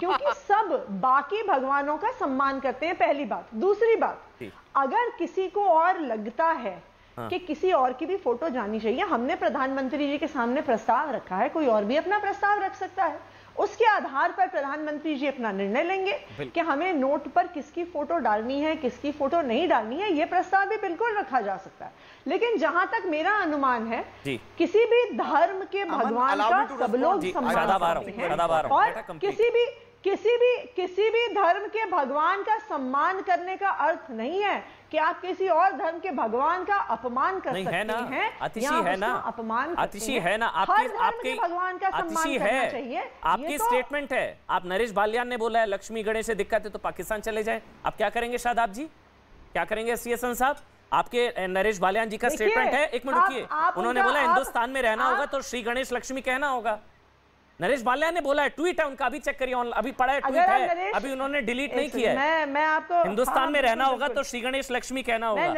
क्योंकि सब बाकी भगवानों का सम्मान करते हैं, पहली बात। दूसरी बात, अगर किसी को और लगता है कि किसी और की भी फोटो जानी चाहिए, हमने प्रधानमंत्री जी के सामने प्रस्ताव रखा है, कोई और भी अपना प्रस्ताव रख सकता है, उसके आधार पर प्रधानमंत्री जी अपना निर्णय लेंगे कि हमें नोट पर किसकी फोटो डालनी है, किसकी फोटो नहीं डालनी है। यह प्रस्ताव भी बिल्कुल रखा जा सकता है, लेकिन जहां तक मेरा अनुमान है, किसी भी धर्म के भगवान का सब लोग सम्मान करते हैं, और किसी भी धर्म के भगवान का सम्मान करने का अर्थ नहीं है कि आप किसी और धर्म के भगवान का अपमान कर सकते हैं। आतिशी है ना, अपमान आतिशी है ना, आपके भगवान का सम्मान करना चाहिए। आपकी स्टेटमेंट है। आप नरेश बालियान ने बोला है लक्ष्मी गणेश से दिक्कत है तो पाकिस्तान चले जाएं। आप क्या करेंगे शादाब जी, क्या करेंगे एसटी हसन साहब? आपके नरेश बालियान जी का स्टेटमेंट है, एक मिनट रुकिए, उन्होंने बोला हिंदुस्तान में रहना होगा तो श्री गणेश लक्ष्मी कहना होगा। नरेश बालियान ने बोला है, ट्वीट है उनका, अभी चेक करिए, अभी पढ़ा है, ट्वीट है, अभी उन्होंने डिलीट नहीं किया है। मैं आपको हिंदुस्तान में रहना होगा तो श्री गणेश लक्ष्मी कहना होगा।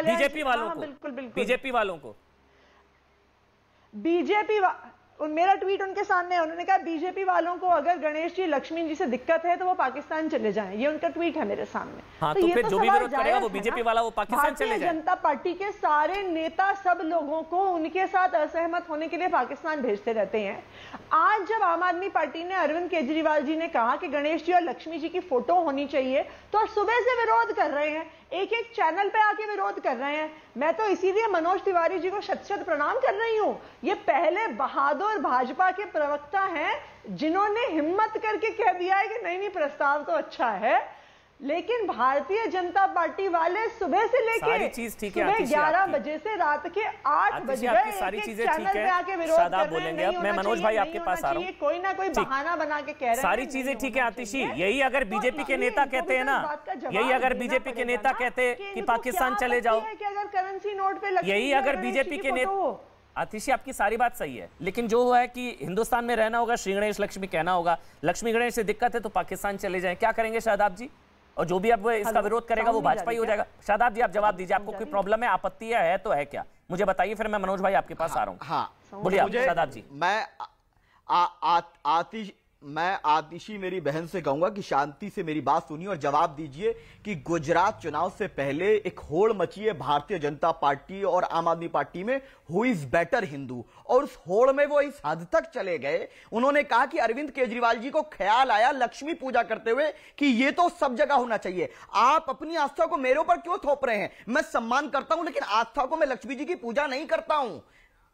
बीजेपी वालों को, बीजेपी वालों को, मेरा ट्वीट उनके सामने है, उन्होंने कहा बीजेपी वालों को अगर गणेश जी लक्ष्मी जी से दिक्कत है तो वो पाकिस्तान चले जाएं, ये उनका ट्वीट है मेरे सामने। हाँ, तो फिर जो भी विरोध करेगा वो बीजेपी वाला वो पाकिस्तान चले जाए। जनता पार्टी के सारे नेता सब लोगों को उनके साथ असहमत होने के लिए पाकिस्तान भेजते रहते हैं। आज जब आम आदमी पार्टी ने, अरविंद केजरीवाल जी ने कहा कि गणेश जी और लक्ष्मी जी की फोटो होनी चाहिए, तो सुबह से विरोध कर रहे हैं, एक एक चैनल पे आके विरोध कर रहे हैं। मैं तो इसीलिए मनोज तिवारी जी को शत-शत प्रणाम कर रही हूं। ये पहले बहादुर भाजपा के प्रवक्ता हैं जिन्होंने हिम्मत करके कह दिया है कि नहीं प्रस्ताव तो अच्छा है। लेकिन भारतीय जनता पार्टी वाले सुबह से लेके सुबह 11 बजे से रात के 8 बजे सारी चीजें ठीक है, शादाब बोलेंगे। अब मैं मनोज भाई आपके पास आ रहा हूँ। कोई ना कोई बहाना बना के कह रहे हैं सारी चीजें ठीक है आतिशी, यही अगर बीजेपी के नेता कहते हैं ना, यही अगर बीजेपी के नेता कहते कि पाकिस्तान चले जाओ, अगर करेंसी नोट पे, यही अगर बीजेपी के नेता, आतिशी आपकी सारी बात सही है, लेकिन जो है कि हिंदुस्तान में रहना होगा, श्री गणेश लक्ष्मी कहना होगा, लक्ष्मी गणेश से दिक्कत है तो पाकिस्तान चले जाएं, क्या करेंगे शादाब जी? और जो भी अब इसका विरोध करेगा वो भाजपा ही हो जाएगा। शादाब जी आप जवाब दीजिए, आपको कोई प्रॉब्लम है, आपत्ति है तो है क्या, मुझे बताइए, फिर मैं मनोज भाई आपके पास आ रहा हूँ। हाँ बोलिए शादाब जी। मैं आतिशी मेरी बहन से कहूंगा कि शांति से मेरी बात सुनिए और जवाब दीजिए कि गुजरात चुनाव से पहले एक होड़ मची है भारतीय जनता पार्टी और आम आदमी पार्टी में, हु इज बेटर हिंदू, और उस होड़ में वो इस हद तक चले गए, उन्होंने कहा कि अरविंद केजरीवाल जी को ख्याल आया लक्ष्मी पूजा करते हुए कि ये तो सब जगह होना चाहिए। आप अपनी आस्था को मेरे ऊपर क्यों थोप रहे हैं? मैं सम्मान करता हूं लेकिन आस्था को मैं लक्ष्मी जी की पूजा नहीं करता हूं।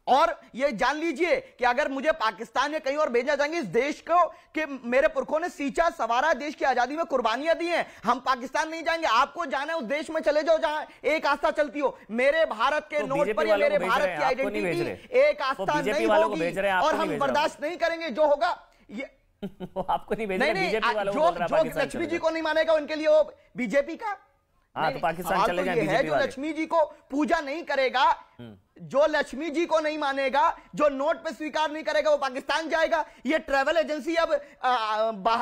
और ये जान लीजिए कि अगर मुझे पाकिस्तान या कहीं और भेजा जाएंगे, इस देश को कि मेरे पुरखों ने सींचा सवारा, देश की आजादी में कुर्बानियां दी हैं, हम पाकिस्तान नहीं जाएंगे। आपको जाना है उस देश में चले जाओ जहां एक आस्था चलती हो। मेरे भारत के नोट पर या मेरे भारत की आइडेंटिटी एक आस्था नहीं होगी और हम बर्दाश्त नहीं करेंगे जो होगा ये। आपको नहीं भेज रहे, जो लक्ष्मी जी को नहीं मानेगा उनके लिए वो बीजेपी का तो पाकिस्तान चले जाएं बीजेपी जो लक्ष्मी जी को पूजा नहीं करेगा, जो लक्ष्मी जी को नहीं मानेगा, जो नोट पे स्वीकार नहीं करेगा, वो पाकिस्तान जाएगा। ये ट्रैवल एजेंसी अब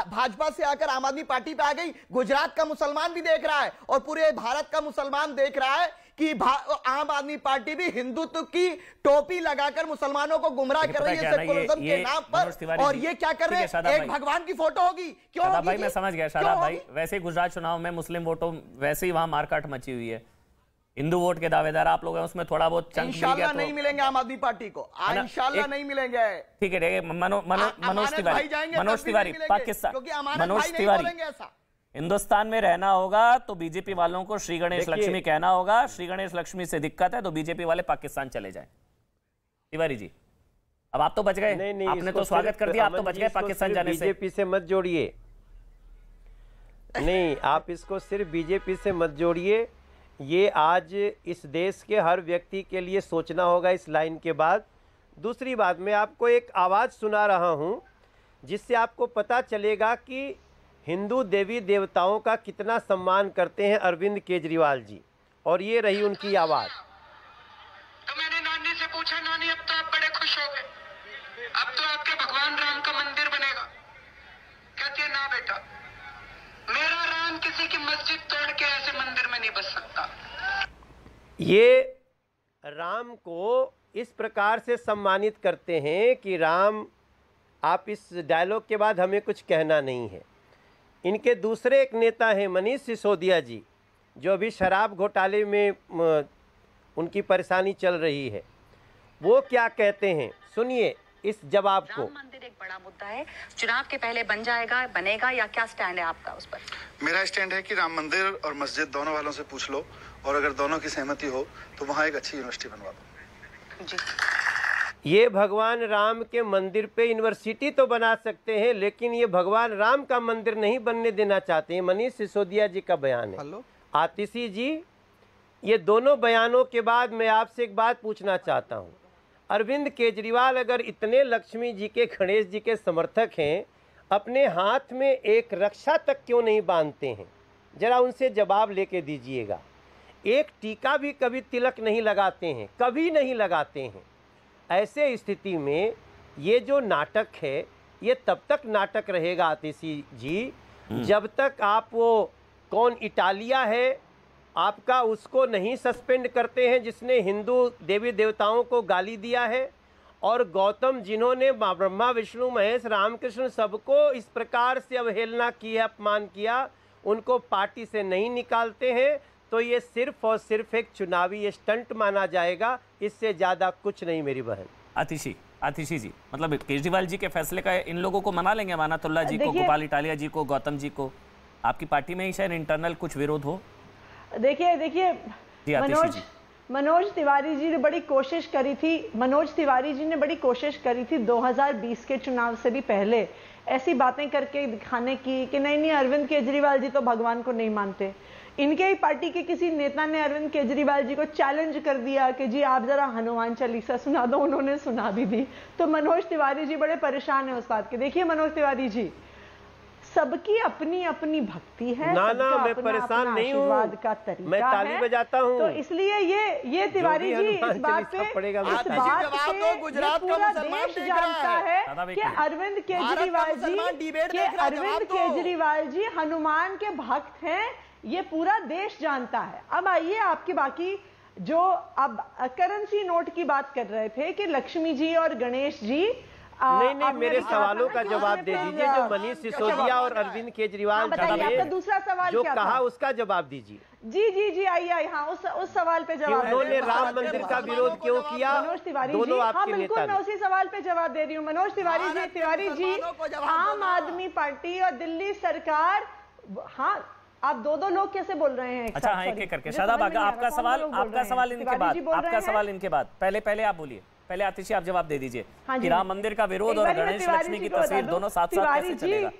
भाजपा से आकर आम आदमी पार्टी पे आ गई। गुजरात का मुसलमान भी देख रहा है और पूरे भारत का मुसलमान देख रहा है कि आम आदमी पार्टी भी हिंदुत्व की टोपी लगाकर मुसलमानों को गुमराह कर रही है सेकुलरिज्म के नाम पर। और ये क्या कर रहे हैं? एक भगवान की फोटो होगी, क्यों होगी? भाई मैं समझ गया शादाब भाई, वैसे ही गुजरात चुनाव में मुस्लिम वोटों वैसे ही वहां मारकाट मची हुई है, हिंदू वोट के दावेदार आप लोग हैं, उसमें थोड़ा बहुत चंक इंशाल्लाह नहीं मिलेंगे आम आदमी पार्टी को, इंशाल्लाह नहीं मिलेंगे। ठीक है, मनोज तिवारी पाकिस्तान, मनोज तिवारी हिंदुस्तान में रहना होगा तो बीजेपी वालों को श्री गणेश लक्ष्मी कहना होगा, श्री गणेश लक्ष्मी से दिक्कत है तो बीजेपी वाले पाकिस्तान चले जाएं। तिवारी जी अब आप तो बच गए, आपने तो स्वागत कर दिया, आप तो बच गए पाकिस्तान जाने से। बीजेपी से मत जोड़िए, नहीं आप इसको सिर्फ बीजेपी से मत जोड़िए, ये आज इस देश के हर व्यक्ति के लिए सोचना होगा इस लाइन के बाद। दूसरी बात, मैं आपको एक आवाज़ सुना रहा हूं जिससे आपको पता चलेगा कि हिंदू देवी देवताओं का कितना सम्मान करते हैं अरविंद केजरीवाल जी, और ये रही उनकी आवाज़। तो मैंने नानी से पूछा, नानी अब तो आप बड़े खुश हो गए, अब तो आपके भगवान राम का मंदिर बनेगा? कहती है ना बेटा, मेरा राम किसी की मस्जिद तोड़ के ऐसे मंदिर में नहीं बस सकता। ये राम को इस प्रकार से सम्मानित करते हैं कि राम, आप इस डायलॉग के बाद हमें कुछ कहना नहीं है। इनके दूसरे एक नेता हैं मनीष सिसोदिया जी, जो अभी शराब घोटाले में उनकी परेशानी चल रही है, वो क्या कहते हैं सुनिए इस जवाब को। राम मंदिर एक बड़ा मुद्दा है, चुनाव के पहले बन जाएगा, बनेगा, या क्या स्टैंड है आपका उस पर? मेरा स्टैंड है कि राम मंदिर और मस्जिद दोनों वालों से पूछ लो, और अगर दोनों की सहमति हो तो वहाँ एक अच्छी यूनिवर्सिटी बनवा दो। जी। ये भगवान राम के मंदिर पे यूनिवर्सिटी तो बना सकते हैं, लेकिन ये भगवान राम का मंदिर नहीं बनने देना चाहते हैं। मनीष सिसोदिया जी का बयान है। आतिशी जी, ये दोनों बयानों के बाद मैं आपसे एक बात पूछना चाहता हूँ, अरविंद केजरीवाल अगर इतने लक्ष्मी जी के, गणेश जी के समर्थक हैं, अपने हाथ में एक रक्षा तक क्यों नहीं बांधते हैं? जरा उनसे जवाब लेके दीजिएगा। एक टीका भी कभी तिलक नहीं लगाते हैं, कभी नहीं लगाते हैं। ऐसे स्थिति में ये जो नाटक है ये तब तक नाटक रहेगा आतिशी जी जब तक आप वो कौन इटालिया है आपका उसको नहीं सस्पेंड करते हैं जिसने हिंदू देवी देवताओं को गाली दिया है, और गौतम जिन्होंने ब्रह्मा विष्णु महेश रामकृष्ण सबको इस प्रकार से अवहेलना की है, अपमान किया, उनको पार्टी से नहीं निकालते हैं, तो ये सिर्फ और सिर्फ एक चुनावी स्टंट माना जाएगा, इससे ज़्यादा कुछ नहीं मेरी बहन। आतिशी जी, मतलब केजरीवाल जी के फैसले का इन लोगों को मना लेंगे, अमानतुल्लाह जी को, गोपाल इटालिया जी को, गौतम जी को? आपकी पार्टी में ही शायद इंटरनल कुछ विरोध हो। देखिए मनोज तिवारी जी ने बड़ी कोशिश करी थी, 2020 के चुनाव से भी पहले ऐसी बातें करके दिखाने की कि नहीं नहीं अरविंद केजरीवाल जी तो भगवान को नहीं मानते। इनके ही पार्टी के किसी नेता ने अरविंद केजरीवाल जी को चैलेंज कर दिया कि जी आप जरा हनुमान चालीसा सुना दो, उन्होंने सुना भी दी। तो मनोज तिवारी जी बड़े परेशान है उस बात के। देखिए मनोज तिवारी जी, सबकी अपनी अपनी भक्ति है, ना मैं परेशान नहीं हूँ, मैं ताली बजाता हूँ। तो इसलिए ये तिवारी जी इस बात पे गुजरात का मुसलमान देश जानता है कि अरविंद केजरीवाल जी हनुमान के भक्त हैं, ये पूरा देश जानता है। अब आइए आपके बाकी जो अब करेंसी नोट की बात कर रहे थे कि लक्ष्मी जी और गणेश जी नहीं मेरे सवालों का जवाब दे दीजिए। जो मनीष सिसोदिया और अरविंद केजरीवाल आपका दूसरा सवाल जो कहा उसका जवाब दीजिए। जी आइए, हाँ उस सवाल पे जवाब। उन्होंने राम मंदिर का विरोध क्यों किया? मनोज तिवारी दोनों जी, आपके बिल्कुल मैं उसी सवाल पे जवाब दे रही हूँ। मनोज तिवारी जी आम आदमी पार्टी और दिल्ली सरकार, हाँ आप दो लोग कैसे बोल रहे हैं? अच्छा हाँ, एक करके शादाब आपका सवाल इनके बाद पहले आप बोलिए, पहले आतिशी आप जवाब दे दीजिए कि राम मंदिर का विरोध और गणेश लक्ष्मी की तस्वीर दोनों साथ साथ कैसे चलेगा?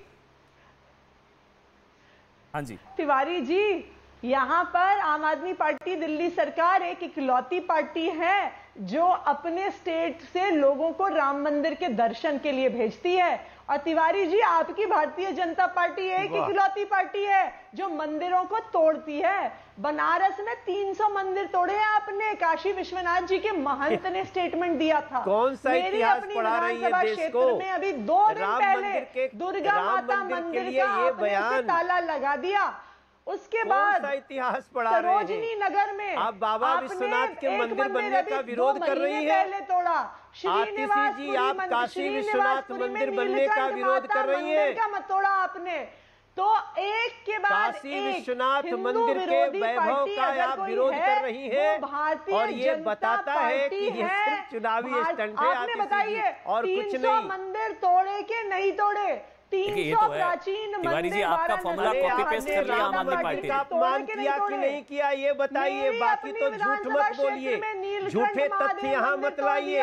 हाँ जी तिवारी जी, यहाँ पर आम आदमी पार्टी दिल्ली सरकार एक इकलौती पार्टी है जो अपने स्टेट से लोगों को राम मंदिर के दर्शन के लिए भेजती है। और तिवारी जी, आपकी भारतीय जनता पार्टी एक इकलौती पार्टी है जो मंदिरों को तोड़ती है। बनारस में 300 मंदिर तोड़े हैं आपने, काशी विश्वनाथ जी के महंत ने स्टेटमेंट दिया था। कौन सा इतिहास पढ़ा रही है देश को? में अभी 2 दिन पहले दुर्गा माता मंदिर का ताला लगा दिया। उसके बाद इतिहास पढ़ा सरोजनी नगर में आप बाबा विश्वनाथ के मंदिर बनने का विरोध कर रही है। श्रीनिवास जी आप काशी विश्वनाथ मंदिर बनने का विरोध कर रही है। मत तोड़ा आपने तो एक के बाद काशी विश्वनाथ मंदिर के वैभव का आप विरोध कर रही है और ये बताता है कि ये सिर्फ चुनावी स्टंट है। आपने बताइए और कुछ 300 मंदिर तोड़े के नहीं तोड़े? 300 प्राचीन मंदिर आपका फॉर्मूला कॉपी पेस्ट कर लिया आम आदमी पार्टी ने। अपमान किया कि नहीं किया ये बताइए, बाकी तो झूठ मत बोलिए, झूठे तथ्य यहाँ मत लाइए।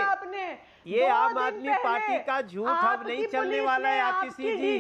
ये आम आदमी पार्टी का झूठ अब नहीं चलने वाला है आतिशी जी।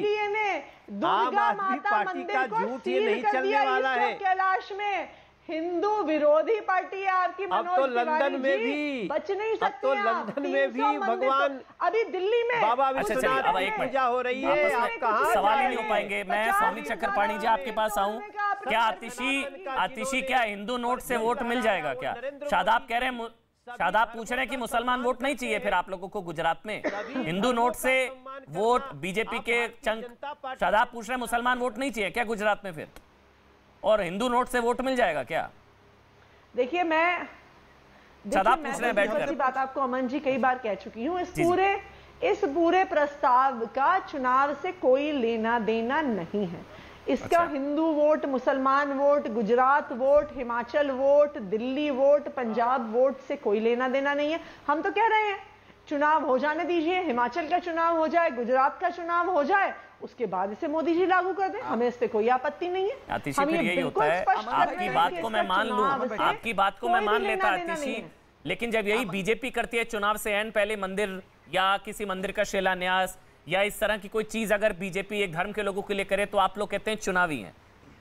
आम आदमी पार्टी का झूठ ये नहीं चलने वाला है। कैलाश में हिंदू विरोधी पार्टी है आपकी। अब तो लंदन में भी बच नहीं सकते। अब तो लंदन में भी भगवान अभी दिल्ली में बाबा विश्वनाथ की पूजा हो रही है। आप कहाँ सवाल ही नहीं हो पाएंगे। मैं स्वामी चक्रपाणी जी आपके पास आऊं क्या? आतिशी क्या हिंदू नोट से वोट मिल जाएगा क्या? शादाब कह रहे हैं, शादाब पूछ रहे हैं कि मुसलमान वोट नहीं चाहिए फिर आप लोगों को गुजरात में हिंदू नोट से वोट बीजेपी के चंक। शादाब पूछ रहे हैं मुसलमान वोट नहीं चाहिए क्या गुजरात में फिर, और हिंदू नोट से वोट मिल जाएगा क्या? देखिए मैं पूछ रहे बैठकर बात आपको अमन जी कई बार कह चुकी हूँ, इस पूरे प्रस्ताव का चुनाव से कोई लेना देना नहीं है। इसका हिंदू वोट, मुसलमान vote, Gujarat vote, Himachal vote, Delhi vote, Punjab vote से कोई लेना देना नहीं है। हम तो कह रहे हैं चुनाव हो जाने दीजिए, हिमाचल का चुनाव हो जाए, गुजरात का चुनाव हो जाए, उसके बाद इसे मोदी जी लागू कर दें, हमें इस पे कोई आपत्ति नहीं है। आतिशी फिर यही होता है, आपकी बात को मैं मान लूं, आपकी बात को मैं मान लेता आतिशी, लेकिन जब यही बीजेपी करती है चुनाव से एन पहले मंदिर या किसी मंदिर का शिलान्यास या इस तरह की कोई चीज अगर बीजेपी एक धर्म के लोगों के लिए करे तो आप लोग कहते हैं चुनावी है।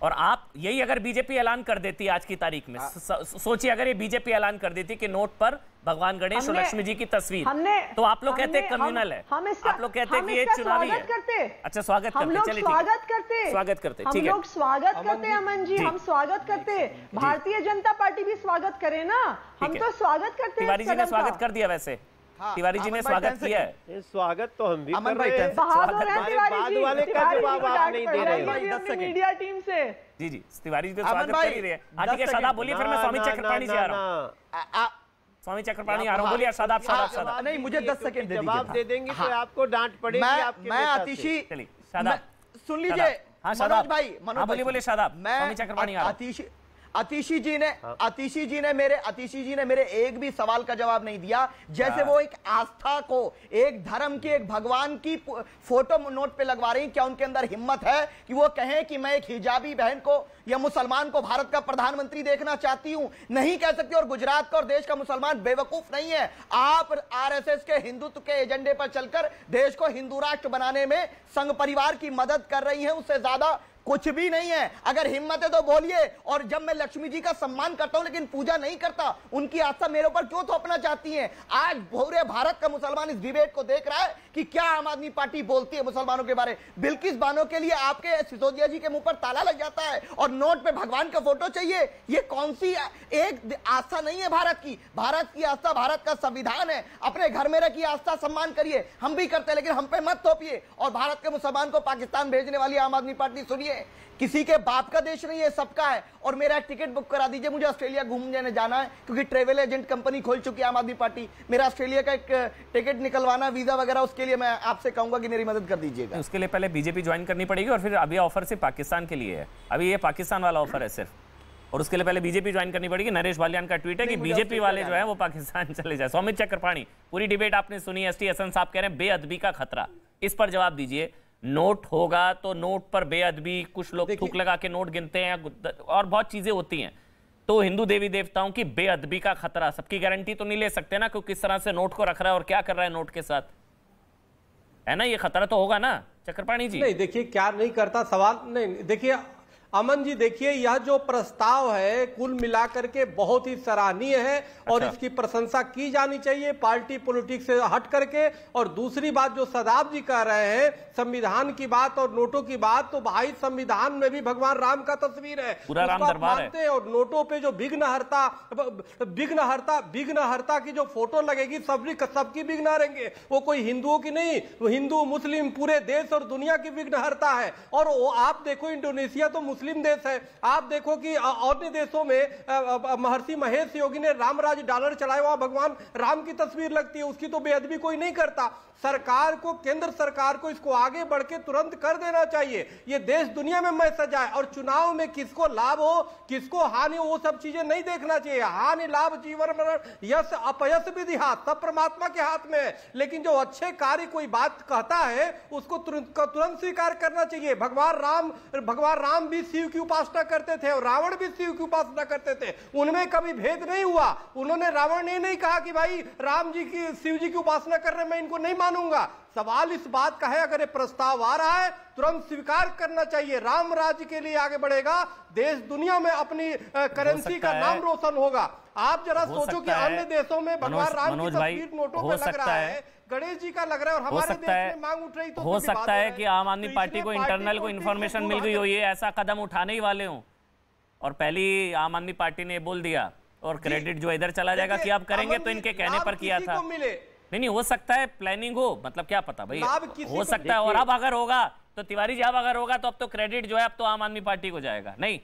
और आप यही अगर बीजेपी ऐलान कर देती आज की तारीख में, सोचिए अगर ये बीजेपी ऐलान कर देती कि नोट पर भगवान गणेश और लक्ष्मी जी की तस्वीर, तो आप लोग कहते हैं कम्युनल है, आप लोग कहते हैं कि ये चुनावी है। अच्छा स्वागत करते, चलिए स्वागत करते, ठीक है, स्वागत करते हैं अमन जी, हम स्वागत करते, भारतीय जनता पार्टी भी स्वागत करे ना, हम तो स्वागत करते हैं। तिवारी जी ने स्वागत कर दिया, वैसे तिवारी जी ने स्वागत किया है। स्वागत तो हम भी कर रहे हैं। बाद वाले का जवाब आप नहीं दे रहे हैं मीडिया टीम से। जी तिवारी जी तो स्वागत कर ही रहे हैं। ठीक है शादाब बोलिए, फिर मैं स्वामी चक्रपाणी जी आ रहा हूँ। स्वामी चक्रपाणी आ रहा हूँ, बोलिए शादाब। नहीं मुझे 10 सेकंड जवाब दे देंगे तो आपको डांट पड़ेगी। मैं आतिशी, शादाब सुन लीजिए मनोज भाई, बोलिए शादाब। स्वामी चक्रपाणी आ रहा हूँ। अतिशी जी ने मेरे एक भी सवाल का जवाब नहीं दिया। जैसे वो एक आस्था को, एक धर्म की, एक भगवान की फोटो नोट पे लगवा रही। क्या उनके अंदर हिम्मत है कि वो कहें कि मैं एक हिजाबी बहन को या मुसलमान को भारत का प्रधानमंत्री देखना चाहती हूं? नहीं कह सकती। और गुजरात का और देश का मुसलमान बेवकूफ नहीं है। आप आरएसएस के हिंदुत्व के एजेंडे पर चलकर देश को हिंदू राष्ट्र बनाने में संघ परिवार की मदद कर रही हैं, उससे ज्यादा कुछ भी नहीं है। अगर हिम्मत है तो बोलिए। और जब मैं लक्ष्मी जी का सम्मान करता हूं लेकिन पूजा नहीं करता, उनकी आस्था मेरे ऊपर क्यों थोपना चाहती हैं? आज पूरे भारत का मुसलमान इस डिबेट को देख रहा है कि क्या आम आदमी पार्टी बोलती है मुसलमानों के बारे। बिल्किस बानो के लिए आपके सिसोदिया जी के मुंह पर ताला लग जाता है और नोट पे भगवान का फोटो चाहिए। ये कौन सी एक आस्था नहीं है भारत की। भारत की आस्था भारत का संविधान है। अपने घर में रखिए, आस्था सम्मान करिए, हम भी करते हैं, लेकिन हम पे मत थोपिए। और भारत के मुसलमान को पाकिस्तान भेजने वाली आम आदमी पार्टी, सुनिए, किसी के बाप का देश नहीं है, सबका है। और मेरा टिकट बुक करा दीजिए, मुझे ऑस्ट्रेलिया घूमने जाना है, क्योंकि ट्रेवल एजेंट कंपनी खोल चुकी है आम आदमी पार्टी। मेरा ऑस्ट्रेलिया का एक टिकट निकलवाना, वीजा वगैरह, उसके लिए मैं आपसे कहूंगा कि मेरी मदद कर दीजिएगा। उसके लिए पहले बीजेपी ज्वाइन करनी पड़ेगी और फिर अभी ऑफर सिर्फ पाकिस्तान के लिए है। अभी ये पाकिस्तान वाला ऑफर है सिर्फ, और उसके लिए पहले बीजेपी ज्वाइन करनी पड़ेगी। नरेश बालियान का ट्वीट है कि बीजेपी वाले जो है वो पाकिस्तान चले जाए। सौमित चक्रपाणी, पूरी डिबेट आपने सुनी। एसटी हसन साहब कह रहे हैं बेअदबी का खतरा, इस पर जवाब दीजिए। नोट होगा तो नोट पर बेअदबी, कुछ लोग थूक लगा के नोट गिनते हैं और बहुत चीजें होती हैं, तो हिंदू देवी देवताओं की बेअदबी का खतरा। सबकी गारंटी तो नहीं ले सकते ना, क्योंकि किस तरह से नोट को रख रहा है और क्या कर रहा है नोट के साथ, है ना? ये खतरा तो होगा ना चक्रपाणी जी? नहीं, देखिए क्या नहीं करता सवाल नहीं। देखिए अमन जी, देखिए यह जो प्रस्ताव है कुल मिलाकर के बहुत ही सराहनीय है और इसकी प्रशंसा की जानी चाहिए पार्टी पॉलिटिक्स से हट करके। और दूसरी बात जो सदाब जी कह रहे हैं संविधान की बात और नोटों की बात, तो भाई संविधान में भी भगवान राम का तस्वीर है, पूरा राम दरबार है। और नोटों पे जो विघ्नहर्ता की जो फोटो लगेगी सबकी विघ्न हरेंगे। वो कोई हिंदुओं की नहीं, वो हिंदू मुस्लिम पूरे देश और दुनिया की विघ्नहर्ता है। और वो आप देखो इंडोनेशिया तो मुस्लिम देश है, आप देखो कि अन्य देशों में महर्षि महेश योगी ने रामराज डॉलर चलाया, वहां भगवान राम की तस्वीर लगती है, उसकी तो बेअदबी कोई नहीं करता। सरकार को, केंद्र सरकार को इसको आगे बढ़ के तुरंत कर देना चाहिए। ये देश दुनिया में मैसेज आए और चुनाव में किसको लाभ हो किसको हानि हो वो सब चीजें नहीं देखना चाहिए। हानि लाभ जीवन मरण यश अपयश विधि हाथ, सब परमात्मा के हाथ में है। लेकिन जो अच्छे कार्य कोई बात कहता है उसको तुरंत स्वीकार करना चाहिए। भगवान राम भी शिव की उपासना करते थे और रावण भी शिव की उपासना करते थे, उनमें कभी भेद नहीं हुआ। उन्होंने, रावण ने नहीं कहा कि भाई राम जी की शिव जी की उपासना कर रहे, मैं इनको नहीं मानूंगा। सवाल इस बात का है अगर ये प्रस्ताव आ रहा है तुरंत स्वीकार करना चाहिए। राम राज्य के लिए आगे बढ़ेगा, देश दुनिया में अपनी करेंसी का नाम रोशन होगा। आप जरा सोचो कि अन्य देशों में भगवान राम की तस्वीर नोटों पे लग रहा है, गणेश जी का लग रहा है, और हमारे देश में मांग उठ रही, तो हो सकता है कि आम आदमी पार्टी को इंटरनल को इन्फॉर्मेशन मिल गई हो, ये ऐसा कदम उठाने ही वाले हो, और पहली आम आदमी पार्टी ने बोल दिया और क्रेडिट जो इधर चला जाएगा कि आप करेंगे तो इनके कहने पर किया था। नहीं, हो सकता है प्लानिंग हो, मतलब क्या पता भाई, हो सकता है। और अब अगर होगा तो तिवारी जी, अब अगर होगा तो अब तो क्रेडिट जो है अब तो आम आदमी पार्टी को जाएगा। नहीं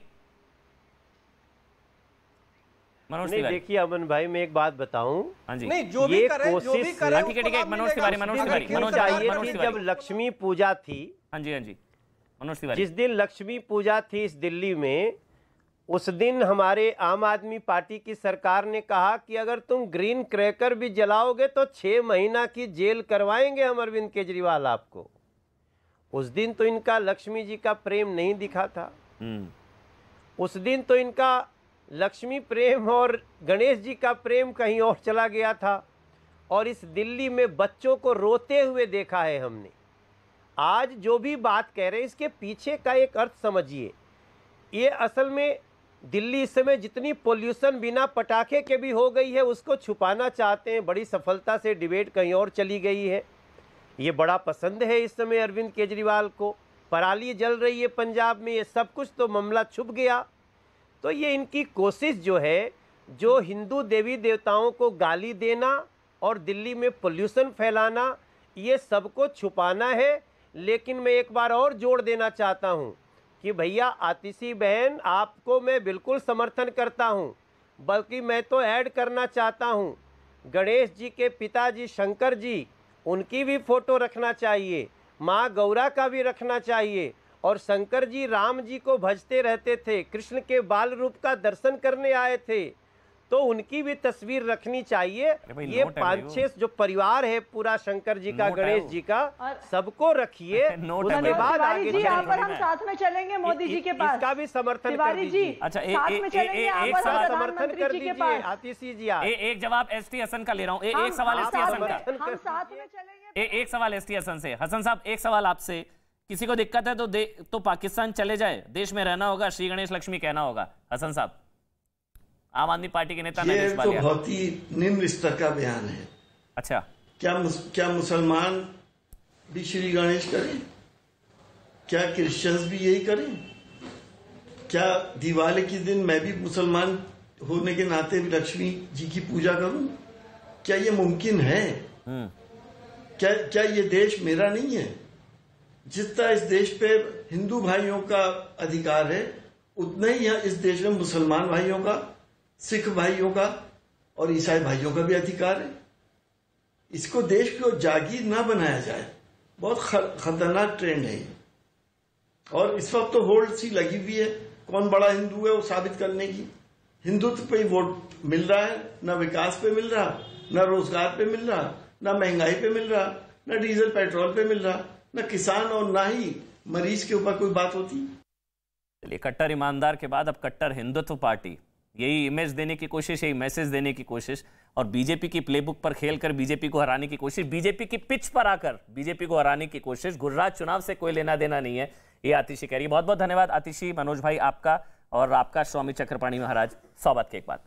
मनोज तिवारी, देखिए अमन भाई मैं एक बात बताऊं, हाँ जी, नहीं जो भी करे, जो भी करे, ठीक है, मनोज तिवारी जब लक्ष्मी पूजा थी, हाँ जी मनोज तिवारी, जिस दिन लक्ष्मी पूजा थी इस दिल्ली में, उस दिन हमारे आम आदमी पार्टी की सरकार ने कहा कि अगर तुम ग्रीन क्रैकर भी जलाओगे तो 6 महीना की जेल करवाएंगे हम अरविंद केजरीवाल आपको। उस दिन तो इनका लक्ष्मी जी का प्रेम नहीं दिखा था, उस दिन तो इनका लक्ष्मी प्रेम और गणेश जी का प्रेम कहीं और चला गया था। और इस दिल्ली में बच्चों को रोते हुए देखा है हमने। आज जो भी बात कह रहे हैं इसके पीछे का एक अर्थ समझिए। ये असल में दिल्ली इस समय जितनी पोल्यूशन बिना पटाखे के भी हो गई है उसको छुपाना चाहते हैं। बड़ी सफलता से डिबेट कहीं और चली गई है। ये बड़ा पसंद है इस समय अरविंद केजरीवाल को। पराली जल रही है पंजाब में, ये सब कुछ तो मामला छुप गया। तो ये इनकी कोशिश जो है, जो हिंदू देवी देवताओं को गाली देना और दिल्ली में पोल्यूशन फैलाना, ये सबको छुपाना है। लेकिन मैं एक बार और जोड़ देना चाहता हूँ कि भैया आतिशी बहन, आपको मैं बिल्कुल समर्थन करता हूँ, बल्कि मैं तो ऐड करना चाहता हूँ गणेश जी के पिताजी शंकर जी, उनकी भी फ़ोटो रखना चाहिए, माँ गौरा का भी रखना चाहिए, और शंकर जी राम जी को भजते रहते थे, कृष्ण के बाल रूप का दर्शन करने आए थे, तो उनकी भी तस्वीर रखनी चाहिए। ये 5-6 जो परिवार है पूरा शंकर जी का, गणेश जी का, सबको रखिए। उसके बाद आगे यहाँ पर हम साथ में चलेंगे मोदी जी के पास, इसका भी समर्थन कर दीजिए। अच्छा, एक सवाल समर्थन कर दीजिए आतिशी जी। एक जवाब एसटी हसन का ले रहा हूँ। एक सवाल एसटी हसन का, एक सवाल एसटी हसन से। हसन साहब, एक सवाल आपसे, किसी को दिक्कत है तो पाकिस्तान चले जाए, देश में रहना होगा, श्री गणेश लक्ष्मी कहना होगा। हसन साहब, आम आदमी पार्टी के नेता ये तो बहुत ही निम्न स्तर का बयान है। अच्छा, क्या मुसलमान भी श्री गणेश करें? क्या क्रिश्चियंस भी यही करें? क्या दिवाली के दिन मैं भी मुसलमान होने के नाते भी लक्ष्मी जी की पूजा करूं? क्या ये मुमकिन है? क्या ये देश मेरा नहीं है? जितना इस देश पे हिंदू भाइयों का अधिकार है, उतना ही इस देश में मुसलमान भाइयों का, सिख भाइयों का और ईसाई भाइयों का भी अधिकार है। इसको देश को जागीर ना बनाया जाए, बहुत खतरनाक ट्रेंड है। और इस वक्त तो होल्ड सी लगी हुई है, कौन बड़ा हिंदू है वो साबित करने की। हिंदुत्व पे वोट मिल रहा है, ना विकास पे मिल रहा, ना रोजगार पे मिल रहा, ना महंगाई पे मिल रहा, ना डीजल पेट्रोल पे मिल रहा, ना किसान और ना ही मरीज के ऊपर कोई बात होती। चलिए, कट्टर ईमानदार के बाद अब कट्टर हिंदुत्व पार्टी, यही इमेज देने की कोशिश, यही मैसेज देने की कोशिश, और बीजेपी की प्लेबुक पर खेलकर बीजेपी को हराने की कोशिश, बीजेपी की पिच पर आकर बीजेपी को हराने की कोशिश। गुजरात चुनाव से कोई लेना देना नहीं है, ये आतिशी कह रही है। बहुत बहुत धन्यवाद आतिशी, मनोज भाई आपका, और आपका स्वामी चक्रपाणी महाराज, सौबत के एक बात।